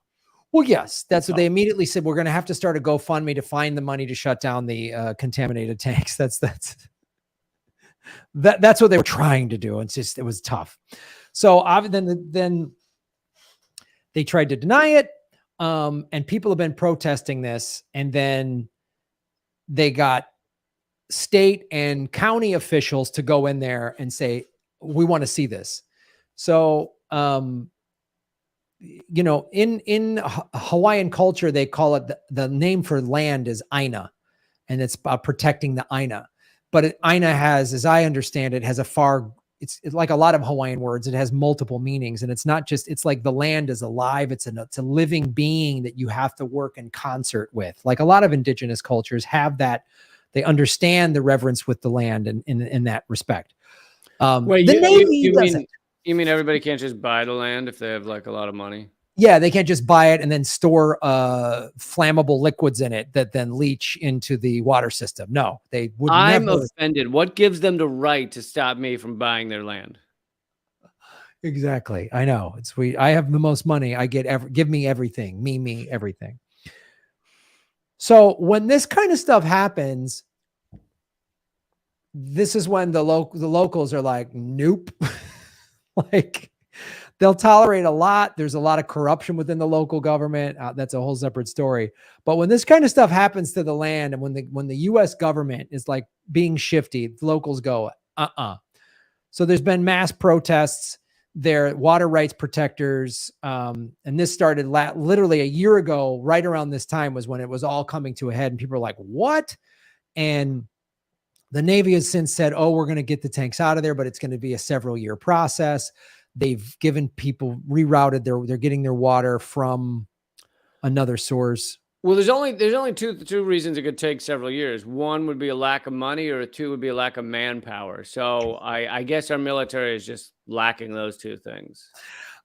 Well, yes, that's what they immediately said. We're going to have to start a GoFundMe to find the money to shut down the contaminated tanks. That's what they were trying to do. It was tough. So then they tried to deny it. And people have been protesting this. And then they got state and county officials to go in there and say, we want to see this. So, in Hawaiian culture, they call it the name for land is Aina, and it's about protecting the Aina. But Aina has, as I understand it, it's like a lot of Hawaiian words. It has multiple meanings, and it's not just, it's like the land is alive. It's a living being that you have to work in concert with. Like a lot of indigenous cultures have that. They understand the reverence with the land in that respect. Wait, you mean everybody can't just buy the land if they have like a lot of money? Yeah, they can't just buy it and then store flammable liquids in it that then leach into the water system. No, they would I'm offended. What gives them the right to stop me from buying their land? Exactly. I know. I have the most money. I get give me everything. Me, everything. So when this kind of stuff happens, this is when the locals are like, nope. Like they'll tolerate a lot. There's a lot of corruption within the local government. That's a whole separate story. But when this kind of stuff happens to the land, and when the U.S. government is like being shifty, the locals go, So there's been mass protests. They're water rights protectors. And this started literally a year ago, right around this time was when it was all coming to a head. And people are like, what? And the Navy has since said, oh, we're going to get the tanks out of there, but it's going to be a several-year process. They've given people rerouted they're getting their water from another source. Well, there's only two reasons it could take several years. One would be a lack of money, or two would be a lack of manpower. So I guess our military is just lacking those two things.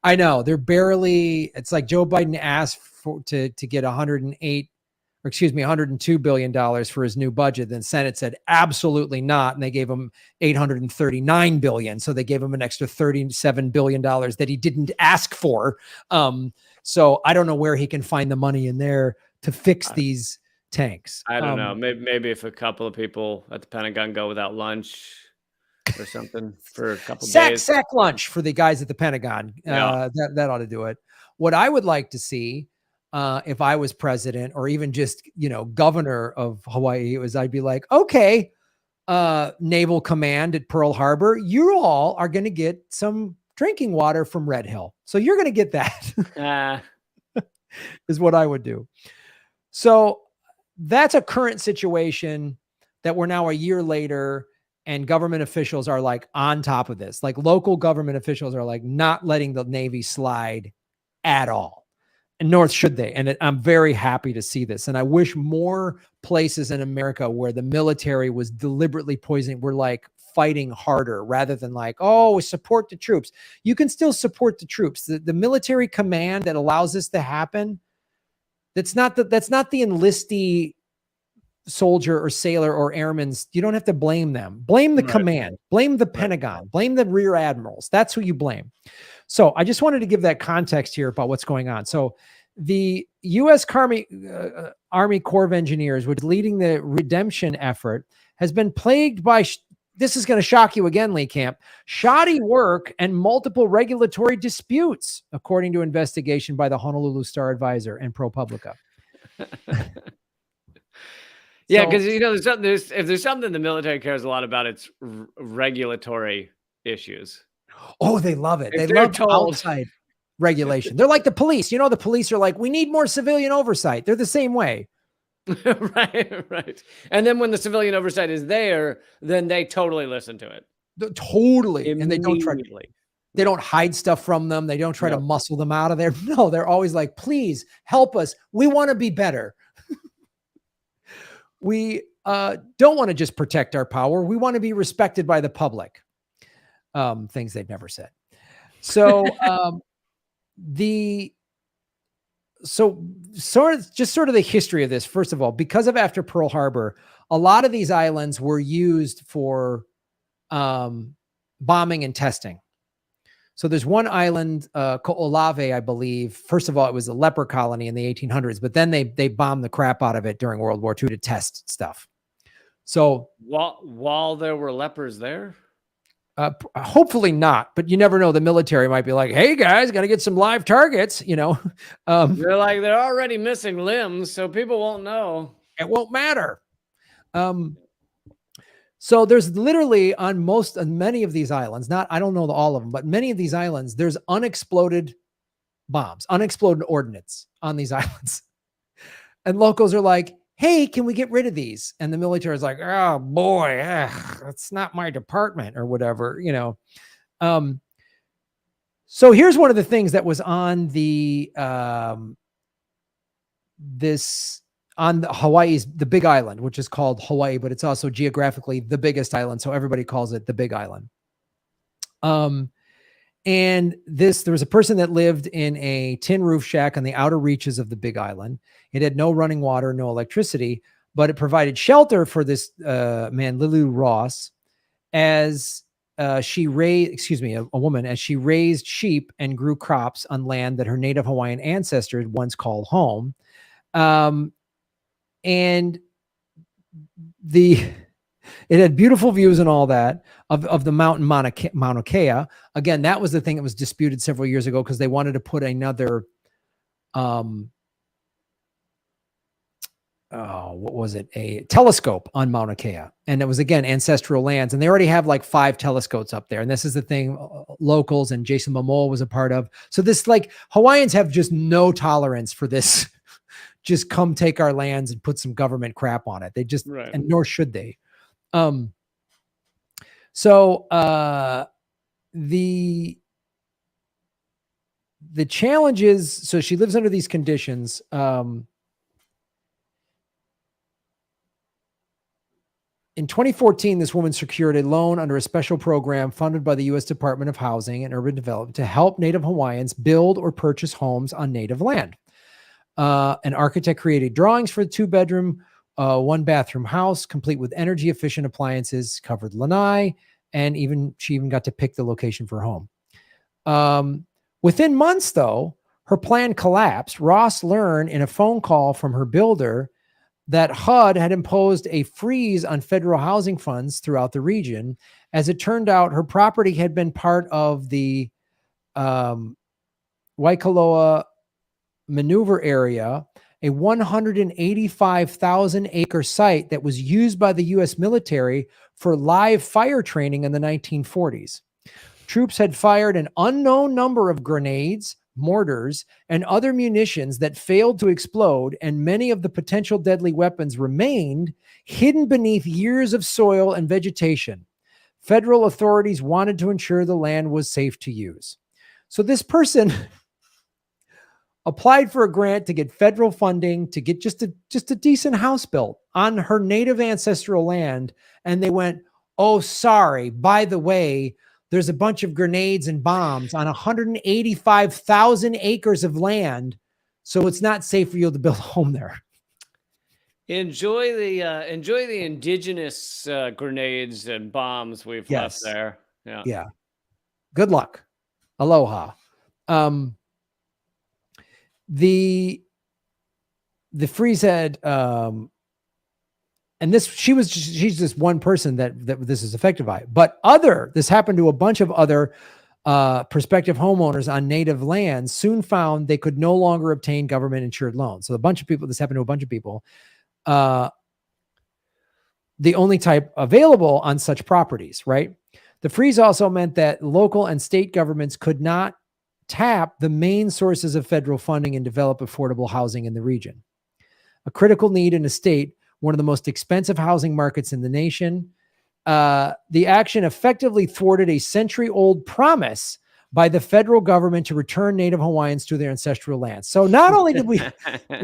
I know it's like Joe Biden asked to get $102 billion for his new budget. Then Senate said absolutely not, and they gave him $839 billion. So they gave him an extra $37 billion that he didn't ask for. So I don't know where he can find the money in there to fix these tanks. I don't know. Maybe if a couple of people at the Pentagon go without lunch or something for a couple days. Sack lunch for the guys at the Pentagon. Yeah. That ought to do it. What I would like to see, if I was president or even just, governor of Hawaii, I'd be like, okay, Naval Command at Pearl Harbor, you all are going to get some drinking water from Red Hill. So you're going to get that is what I would do. So that's a current situation that we're now a year later, and government officials are like on top of this. Like local government officials are like not letting the Navy slide at all. And nor should they. And I'm very happy to see this. And I wish more places in America where the military was deliberately poisoning were like fighting harder rather than like, oh, support the troops. You can still support the troops. The military command that allows this to happen, that's not the enlistee soldier or sailor or airman. You don't have to blame them. Blame the command. Blame the Pentagon. Blame the rear admirals. That's who you blame. So I just wanted to give that context here about what's going on. So The U.S. Army Corps of Engineers, which is leading the redemption effort, has been plagued by, this is going to shock you again, Lee Camp, shoddy work and multiple regulatory disputes, according to investigation by the Honolulu Star-Advisor and ProPublica. Yeah, because if there's something the military cares a lot about, it's regulatory issues. Oh, they love it. They love outside regulation. They're like the police. The police are like, we need more civilian oversight. They're the same way. Right. And then when the civilian oversight is there, then they totally listen to it. Totally. And they don't hide stuff from them. They don't try to muscle them out of there. No, they're always like, please help us. We want to be better. We don't want to just protect our power. We want to be respected by the public. Things they've never said. So sort of the history of this. First of all, because of after Pearl Harbor, a lot of these islands were used for bombing and testing. So there's one island, Ko'olave, I believe. First of all, it was a leper colony in the 1800s, but then they bombed the crap out of it during World War II to test stuff. So while there were lepers there? Hopefully not, but you never know. The military might be like, hey guys, got to get some live targets, They're like, they're already missing limbs, so people won't know. It won't matter. So there's literally on many of these islands, I don't know all of them, but many of these islands, there's unexploded bombs, unexploded ordnance on these islands. And locals are like, hey, can we get rid of these? And the military is like, oh boy, that's not my department or whatever, So here's one of the things that was on on Hawaii's, the Big Island, which is called Hawaii, but it's also geographically the biggest island. So everybody calls it the Big Island. And there was a person that lived in a tin roof shack on the outer reaches of the Big Island. It had no running water, no electricity, but it provided shelter for this man, Lulu Ross, as she raised, a woman, as she raised sheep and grew crops on land that her Native Hawaiian ancestors once called home. And it had beautiful views and all that of the mountain Mauna Kea. Again, that was the thing that was disputed several years ago because they wanted to put another, what was it? A telescope on Mauna Kea. And it was, again, ancestral lands. And they already have like 5 telescopes up there. And this is the thing locals and Jason Momoa was a part of. So this, like, Hawaiians have just no tolerance for this. Just come take our lands and put some government crap on it. They just, and nor should they. So the challenge is, so she lives under these conditions. In 2014, this woman secured a loan under a special program funded by the U.S. Department of Housing and Urban Development to help Native Hawaiians build or purchase homes on Native land. An architect created drawings for the 2-bedroom, 1-bathroom house, complete with energy-efficient appliances, covered lanai, and she even got to pick the location for her home. Within months, though, her plan collapsed. Ross learned in a phone call from her builder that HUD had imposed a freeze on federal housing funds throughout the region. As it turned out, her property had been part of the Waikoloa Maneuver Area, a 185,000 acre site that was used by the U.S. military for live fire training in the 1940s. Troops had fired an unknown number of grenades, mortars, and other munitions that failed to explode, and many of the potential deadly weapons remained hidden beneath years of soil and vegetation. Federal authorities wanted to ensure the land was safe to use. So this person applied for a grant to get federal funding to get just a decent house built on her native ancestral land. And they went, oh, sorry, by the way, there's a bunch of grenades and bombs on 185,000 acres of land. So it's not safe for you to build a home there. Enjoy the indigenous grenades and bombs we've left there. Yeah. Good luck. Aloha. the freeze had, and she's just one person that this is affected by, but this happened to a bunch of other prospective homeowners on native lands soon found they could no longer obtain government insured loans. So this happened to a bunch of people. The only type available on such properties, right? The freeze also meant that local and state governments could not tap the main sources of federal funding and develop affordable housing in the region. A critical need in a state, one of the most expensive housing markets in the nation. The action effectively thwarted a century-old promise by the federal government to return Native Hawaiians to their ancestral lands. So not only did we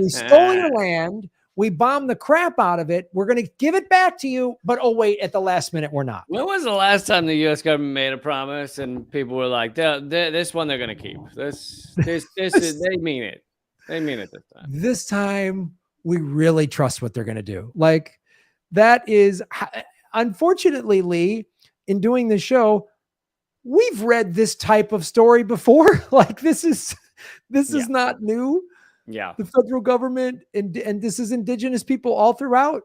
stole your land, we bombed the crap out of it. We're going to give it back to you, but oh wait, at the last minute, we're not. When was the last time the U.S. government made a promise and people were like, "This one they're going to keep. This is they mean it. They mean it this time." This time, we really trust what they're going to do. Like that is, unfortunately, Lee, in doing this show, we've read this type of story before. Like this is not new. Yeah. The federal government and this is indigenous people all throughout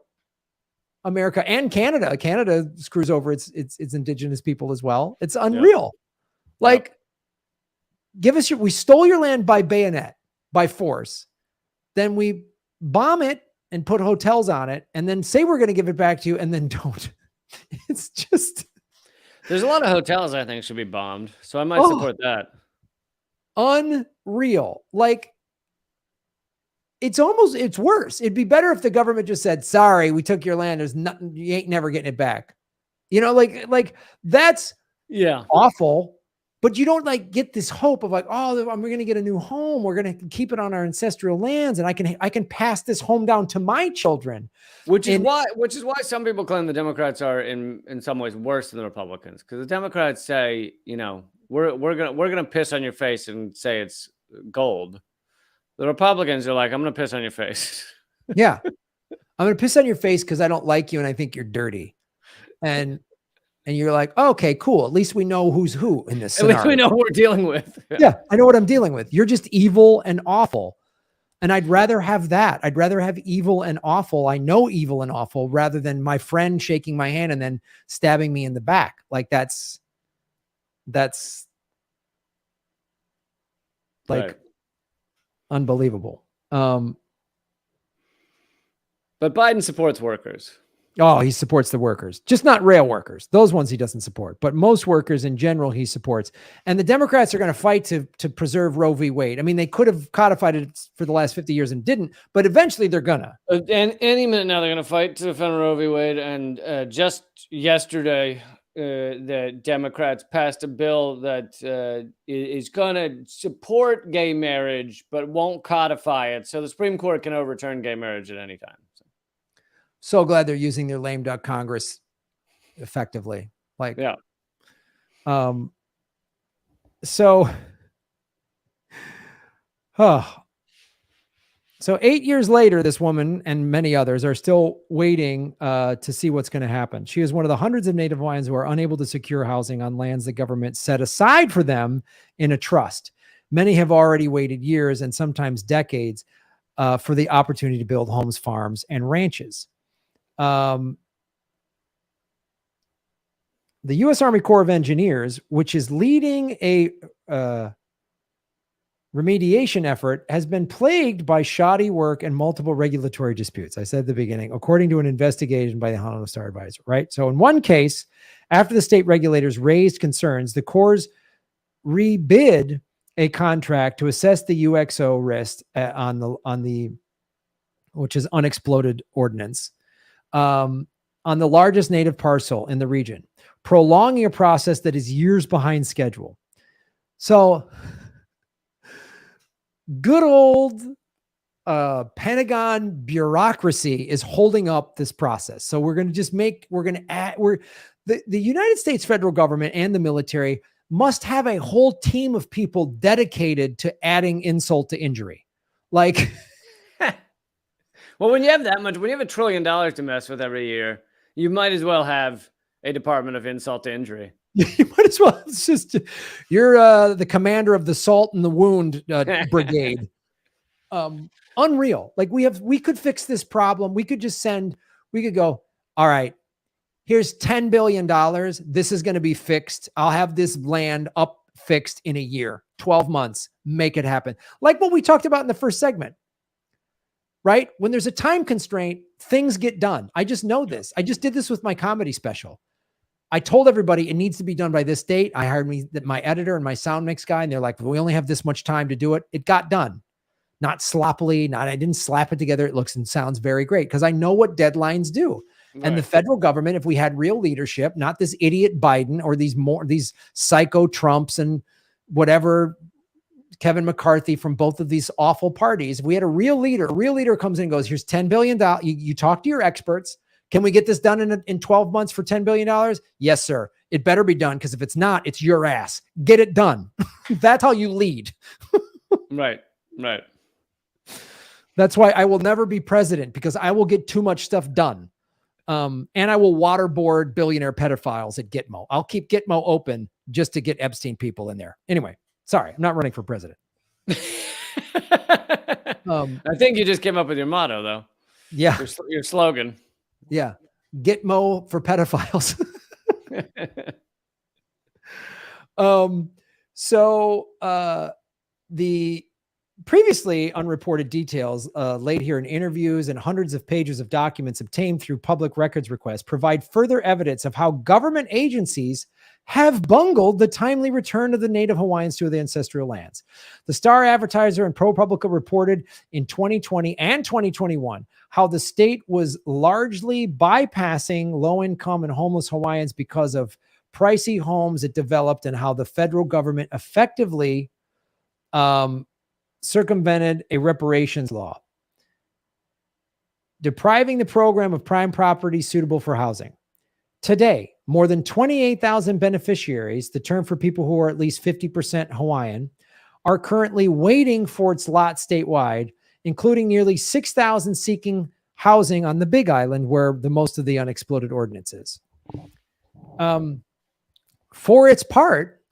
America and Canada. Canada screws over its indigenous people as well. It's unreal. Yep. Like, we stole your land by bayonet, by force. Then we bomb it and put hotels on it and then say we're going to give it back to you and then don't. It's just. There's a lot of hotels I think should be bombed. So I might support that. Unreal. Like, it's worse. It'd be better if the government just said, sorry, we took your land. There's nothing, you ain't never getting it back. You know, like that's awful, but you don't like get this hope of like, oh, we're going to get a new home. We're going to keep it on our ancestral lands. And I can pass this home down to my children. Which is why some people claim the Democrats are in some ways worse than the Republicans. Because the Democrats say, you know, we're going to piss on your face and say it's gold. The Republicans are like, I'm going to piss on your face. Yeah. I'm going to piss on your face because I don't like you and I think you're dirty. And you're like, oh, okay, cool. At least we know who's who in this scenario. At least we know who we're dealing with. Yeah, I know what I'm dealing with. You're just evil and awful. And I'd rather have that. I'd rather have evil and awful. I know evil and awful rather than my friend shaking my hand and then stabbing me in the back. Like that's like right. Unbelievable. But Biden supports workers. Oh, he supports the workers, just not rail workers. Those ones he doesn't support, but most workers in general he supports. And the Democrats are going to fight to preserve Roe v. Wade. I mean, they could have codified it for the last 50 years and didn't, but eventually they're gonna. And any minute now they're going to fight to defend Roe v. Wade. And just yesterday, the Democrats passed a bill that is going to support gay marriage, but won't codify it. So the Supreme Court can overturn gay marriage at any time. So glad they're using their lame duck Congress effectively. Like, yeah. So 8 years later, this woman and many others are still waiting to see what's going to happen. She is one of the hundreds of Native Hawaiians who are unable to secure housing on lands the government set aside for them in a trust. Many have already waited years and sometimes decades for the opportunity to build homes, farms, and ranches. The U.S. Army Corps of Engineers, which is leading a remediation effort, has been plagued by shoddy work and multiple regulatory disputes. I said at the beginning, according to an investigation by the Honolulu Star Advisor, right? So in one case, after the state regulators raised concerns, the Corps rebid a contract to assess the UXO risk on the which is unexploded ordnance, on the largest native parcel in the region, prolonging a process that is years behind schedule. So good old Pentagon bureaucracy is holding up this process. So we're going to add, the United States federal government and the military must have a whole team of people dedicated to adding insult to injury. Like, well, when you have that much, when you have $1 trillion to mess with every year, you might as well have a Department of Insult to Injury. You might as well. It's just, you're the commander of the Salt and the Wound Brigade. Unreal. Like we could fix this problem. We could go, all right, here's $10 billion. This is going to be fixed. I'll have this land up fixed in a year, 12 months, make it happen. Like what we talked about in the first segment, right? When there's a time constraint, things get done. I just know this. I just did this with my comedy special. I told everybody it needs to be done by this date. I hired my editor and my sound mix guy, and they're like, we only have this much time to do it. It got done. Not sloppily, I didn't slap it together. It looks and sounds very great because I know what deadlines do. Right. And the federal government, if we had real leadership, not this idiot Biden or these psycho Trumps and whatever, Kevin McCarthy from both of these awful parties, if we had a real leader comes in and goes, here's $10 billion. You talk to your experts. Can we get this done in 12 months for $10 billion? Yes, sir. It better be done because if it's not, it's your ass. Get it done. That's how you lead. Right. That's why I will never be president because I will get too much stuff done. And I will waterboard billionaire pedophiles at Gitmo. I'll keep Gitmo open just to get Epstein people in there. Anyway, sorry, I'm not running for president. I think you just came up with your motto, though. Yeah. Your slogan. Yeah. Gitmo for pedophiles. So the previously unreported details laid here in interviews and hundreds of pages of documents obtained through public records requests provide further evidence of how government agencies have bungled the timely return of the native Hawaiians to the ancestral lands. The Star Advertiser and ProPublica reported in 2020 and 2021 how the state was largely bypassing low-income and homeless Hawaiians because of pricey homes it developed and how the federal government effectively circumvented a reparations law, depriving the program of prime property suitable for housing. Today, more than 28,000 beneficiaries, the term for people who are at least 50% Hawaiian, are currently waiting for its lot statewide, including nearly 6,000 seeking housing on the Big Island, where the most of the unexploded ordinance is. For its part,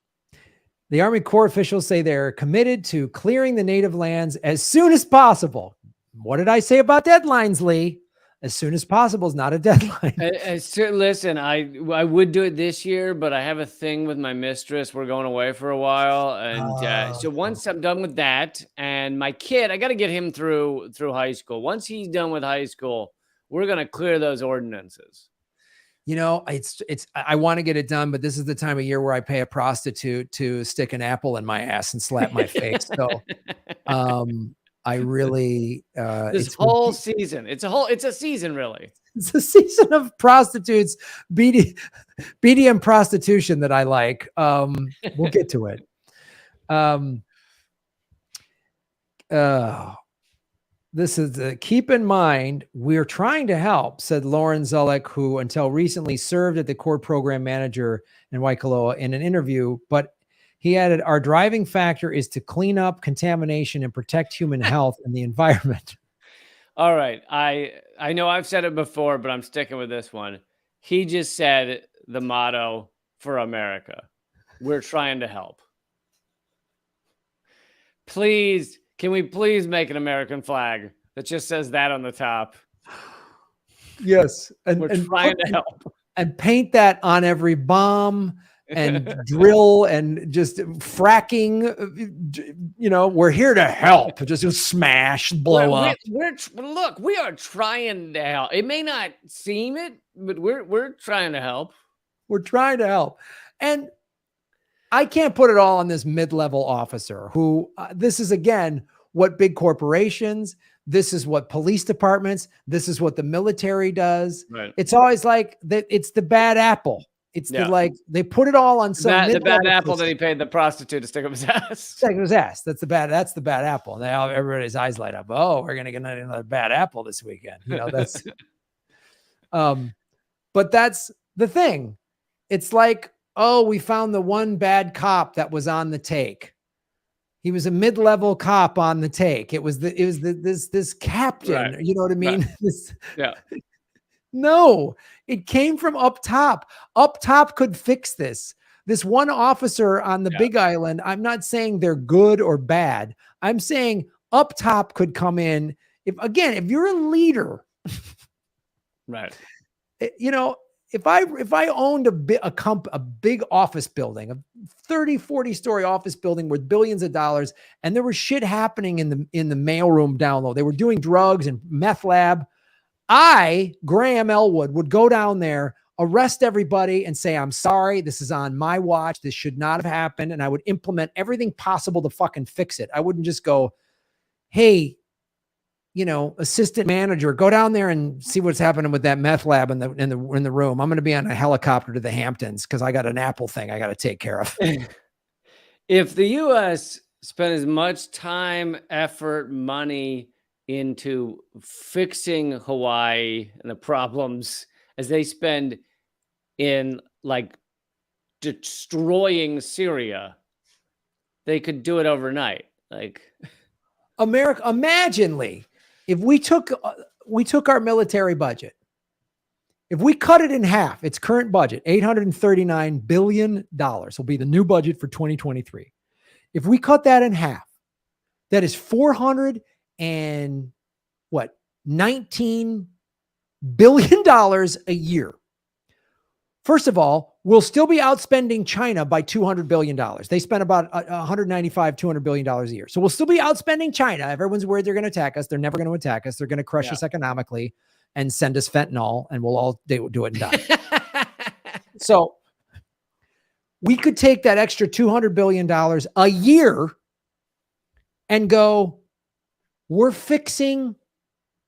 the Army Corps officials say they're committed to clearing the native lands as soon as possible. What did I say about deadlines, Lee? As soon as possible is not a deadline. Listen, I would do it this year, but I have a thing with my mistress. We're going away for a while. And so once I'm done with that, and my kid, I got to get him through high school. Once he's done with high school, we're going to clear those ordinances. You know, I want to get it done, but this is the time of year where I pay a prostitute to stick an apple in my ass and slap my face. So, I really, this whole season, it's a season, really. It's a season of prostitutes, BDM prostitution that I like. We'll get to it. This is keep in mind, we're trying to help, said Lauren Zulek, who until recently served as the Corps program manager in Waikoloa in an interview, but he added, our driving factor is to clean up contamination and protect human health and the environment. All right. I know I've said it before, but I'm sticking with this one. He just said the motto for America. We're trying to help. Please, can we please make an American flag that just says that on the top? Yes. We're trying to help. And paint that on every bomb and drill and just fracking, you know, we're here to help. Just smash, blow up. Look, we are trying to help. It may not seem it, but we're trying to help. We're trying to help. And I can't put it all on this mid-level officer who this is, again, what big corporations, this is what police departments, this is what the military does. Right. It's always like that. It's the bad apple. It's they put it all on some the bad apple that he paid the prostitute to stick up his ass. Stick up his ass. That's the bad apple. And everybody's eyes light up. Oh, we're gonna get another bad apple this weekend. You know, that's but that's the thing. It's like, oh, we found the one bad cop that was on the take. He was a mid-level cop on the take. It was this captain, right. You know what I mean? Right. No, it came from up top. Up top could fix this. This one officer on the Big Island, I'm not saying they're good or bad. I'm saying up top could come in. If you're a leader, Right. you know, if I owned a big office building, a 30, 40 story office building worth billions of dollars, and there was shit happening in the mailroom down low, they were doing drugs and meth lab. Graham Elwood, would go down there, arrest everybody, and say, I'm sorry, this is on my watch. This should not have happened. And I would implement everything possible to fucking fix it. I wouldn't just go, hey, assistant manager, go down there and see what's happening with that meth lab in the room. I'm going to be on a helicopter to the Hamptons because I got an Apple thing I got to take care of. If the U.S. spent as much time, effort, money into fixing Hawaii and the problems as they spend in like destroying Syria, they could do it overnight. Like America, imagine, Lee, if we took our military budget, if we cut it in half, its current budget, $839 billion will be the new budget for 2023. If we cut that in half, that is $19 billion a year. First of all, we'll still be outspending China by $200 billion. They spend about $200 billion a year. So we'll still be outspending China. Everyone's worried they're going to attack us. They're never going to attack us. They're going to crush us economically and send us fentanyl, and they will do it and die. So we could take that extra $200 billion a year and go, we're fixing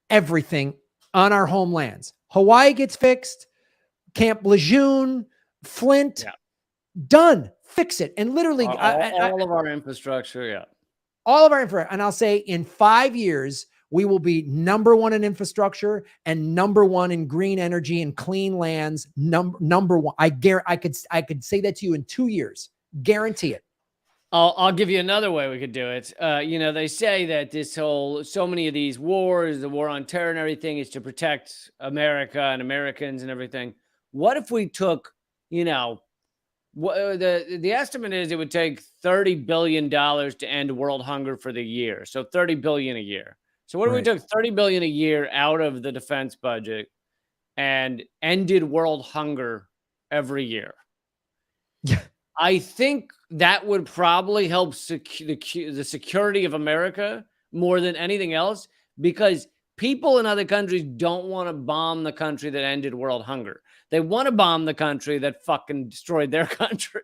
everything on our homelands. Hawaii gets fixed. Camp Lejeune, Flint, done. Fix it. And literally all of our infrastructure. All of our infrastructure. And I'll say in 5 years, we will be number one in infrastructure and number one in green energy and clean lands. Number one. I could say that to you in 2 years. Guarantee it. I'll give you another way we could do it. They say that so many of these wars, the war on terror and everything, is to protect America and Americans and everything. What if we took, the estimate is it would take $30 billion to end world hunger for the year. So $30 billion a year. So what if we took $30 billion a year out of the defense budget and ended world hunger every year? Yeah. I think that would probably help the security of America more than anything else, because people in other countries don't want to bomb the country that ended world hunger. They want to bomb the country that fucking destroyed their country.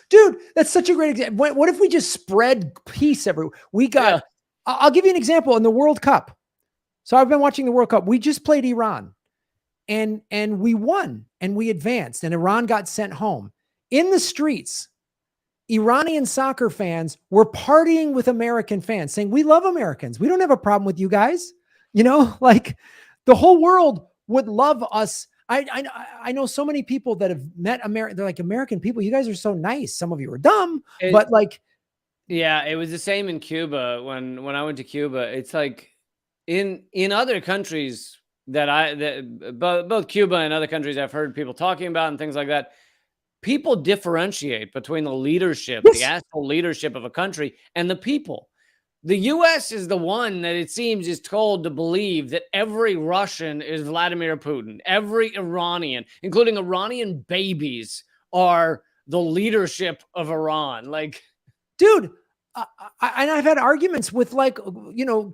Dude, that's such a great example. What if we just spread peace everywhere? I'll give you an example in the World Cup. So I've been watching the World Cup. We just played Iran and we won and we advanced and Iran got sent home. In the streets, Iranian soccer fans were partying with American fans saying, we love Americans. We don't have a problem with you guys. Like the whole world would love us. I know so many people that have met America. They're like, American people, you guys are so nice. Some of you are dumb, but like. Yeah, it was the same in Cuba. When I went to Cuba, it's like in other countries that both Cuba and other countries I've heard people talking about and things like that. People differentiate between the leadership, the asshole leadership of a country, and the people. The U.S. is the one that it seems is told to believe that every Russian is Vladimir Putin. Every Iranian, including Iranian babies, are the leadership of Iran. Like, dude, I've had arguments with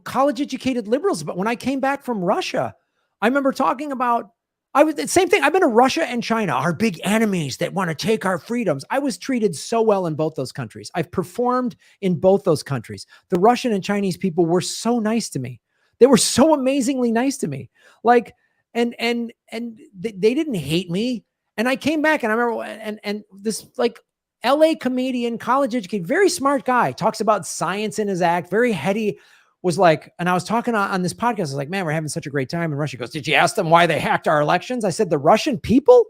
college educated liberals, but when I came back from Russia, I remember talking about, the same thing. I've been to Russia and China, our big enemies that want to take our freedoms. I was treated so well in both those countries. I've performed in both those countries. The Russian and Chinese people were so nice to me. They were so amazingly nice to me. Like, and they didn't hate me. And I came back and I remember, and this like LA comedian, college educated, very smart guy, talks about science in his act, very heady. Was like, and I was talking on this podcast, I was like, man, we're having such a great time in Russia. He goes, did you ask them why they hacked our elections? I said, the Russian people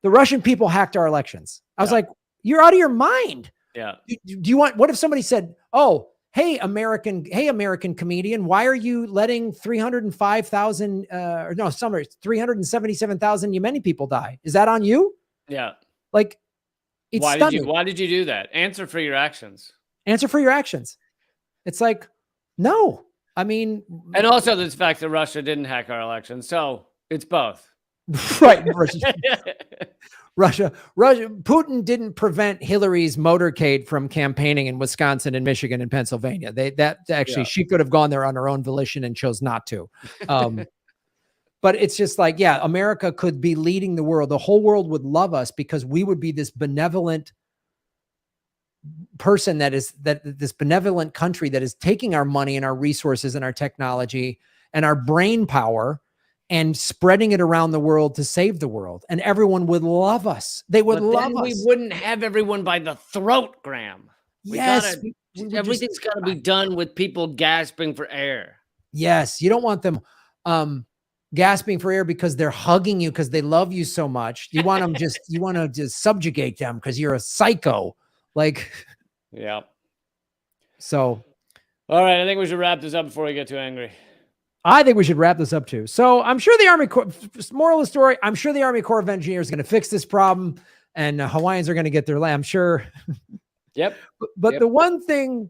hacked our elections. I was like, you're out of your mind. Yeah. Do you want, what if somebody said, oh, hey, American comedian, why are you letting 377,000 Yemeni people die? Is that on you? Yeah. Like, it's why did you do that? Answer for your actions. Answer for your actions. It's like, No, I mean, And also this fact that Russia didn't hack our election. So it's both. right. Russia, Putin didn't prevent Hillary's motorcade from campaigning in Wisconsin and Michigan and Pennsylvania. She could have gone there on her own volition and chose not to. But it's just like, yeah, America could be leading the world. The whole world would love us because we would be this benevolent person this benevolent country that is taking our money and our resources and our technology and our brain power and spreading it around the world to save the world. And everyone would love us. They would love us. We wouldn't have everyone by the throat, Graham. Yes. Everything's got to be done with people gasping for air. Yes. You don't want them gasping for air because they're hugging you because they love you so much. You want them you want to just subjugate them because you're a psycho. Like, yeah. So, all right. I think we should wrap this up before we get too angry. I think we should wrap this up too. So I'm sure the Army Corps, moral of the story, I'm sure the Army Corps of Engineers is going to fix this problem and Hawaiians are going to get their land. I'm sure. Yep. But the one thing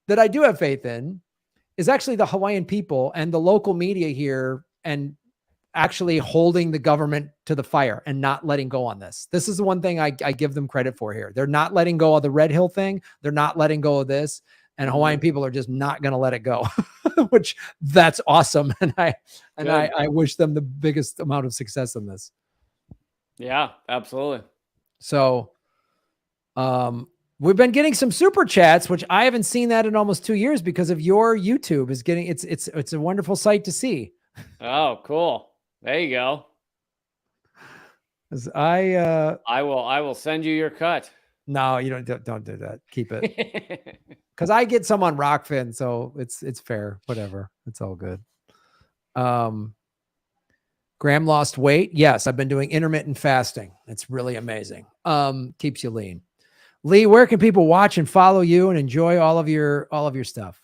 that I do have faith in is actually the Hawaiian people and the local media here and actually holding the government to the fire and not letting go on this. This is the one thing I give them credit for here. They're not letting go of the Red Hill thing. They're not letting go of this. And Hawaiian people are just not going to let it go, which that's awesome. And I wish them the biggest amount of success in this. Yeah, absolutely. So, we've been getting some super chats, which I haven't seen that in almost 2 years because of your YouTube is getting, it's a wonderful sight to see. Oh, cool. There you go. I will send you your cut. No, you don't do that. Keep it. Cause I get some on Rockfin. So it's fair. Whatever. It's all good. Graham lost weight. Yes. I've been doing intermittent fasting. It's really amazing. Keeps you lean. Lee, where can people watch and follow you and enjoy all of your stuff?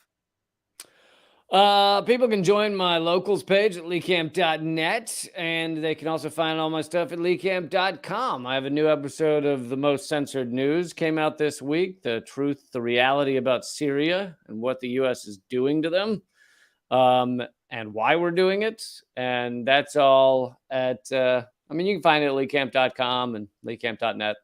People can join my locals page at leecamp.net, and they can also find all my stuff at leecamp.com. I have a new episode of The Most Censored News came out this week. The truth, the reality about Syria and what the U.S. is doing to them, and why we're doing it. And that's all at, you can find it at leecamp.com and leecamp.net.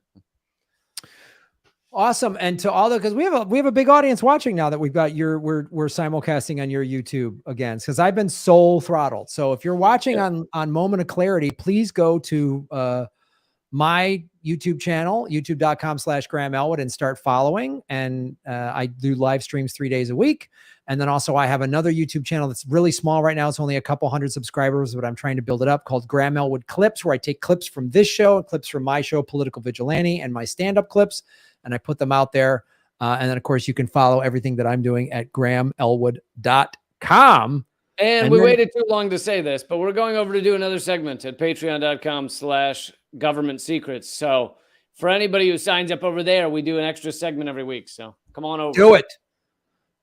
Awesome. And to all because we have a big audience watching now that we've got we're simulcasting on your YouTube again, because I've been soul throttled. So if you're watching on Moment of Clarity, please go to my YouTube channel, youtube.com/Graham Elwood, and start following. And I do live streams 3 days a week. And then also I have another YouTube channel that's really small right now. It's only a couple hundred subscribers, but I'm trying to build it up, called Graham Elwood Clips, where I take clips from this show, clips from my show, Political Vigilante, and my stand-up clips, and I put them out there. And then, of course, you can follow everything that I'm doing at grahamelwood.com. And we waited too long to say this, but we're going over to do another segment at patreon.com/government secrets. So for anybody who signs up over there, we do an extra segment every week. So come on over. Do it.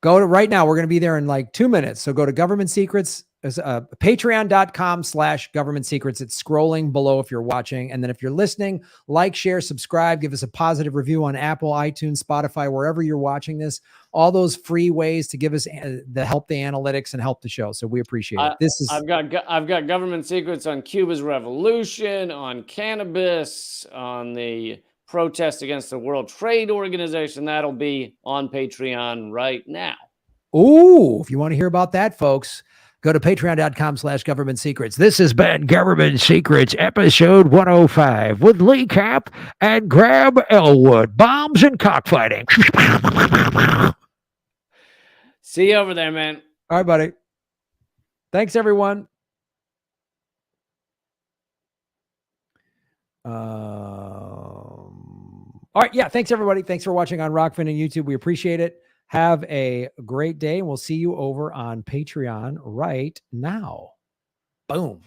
Go to right now. We're going to be there in like 2 minutes. So go to Government Secrets, patreon.com/government secrets. It's scrolling below if you're watching. And then if you're listening, like, share, subscribe, give us a positive review on Apple, iTunes, Spotify, wherever you're watching this, all those free ways to give us the analytics and help the show. So we appreciate it. I've got Government Secrets on Cuba's revolution, on cannabis, on the protest against the World Trade Organization. That'll be on Patreon right now. Oh, if you want to hear about that, folks, go to patreon.com/government secrets. This has been Government Secrets, episode 105 with Lee Camp and Graham Elwood. Bombs and cockfighting. See you over there, man. All right, buddy. Thanks, everyone. All right. Yeah. Thanks, everybody. Thanks for watching on Rockfin and YouTube. We appreciate it. Have a great day, and we'll see you over on Patreon right now. Boom.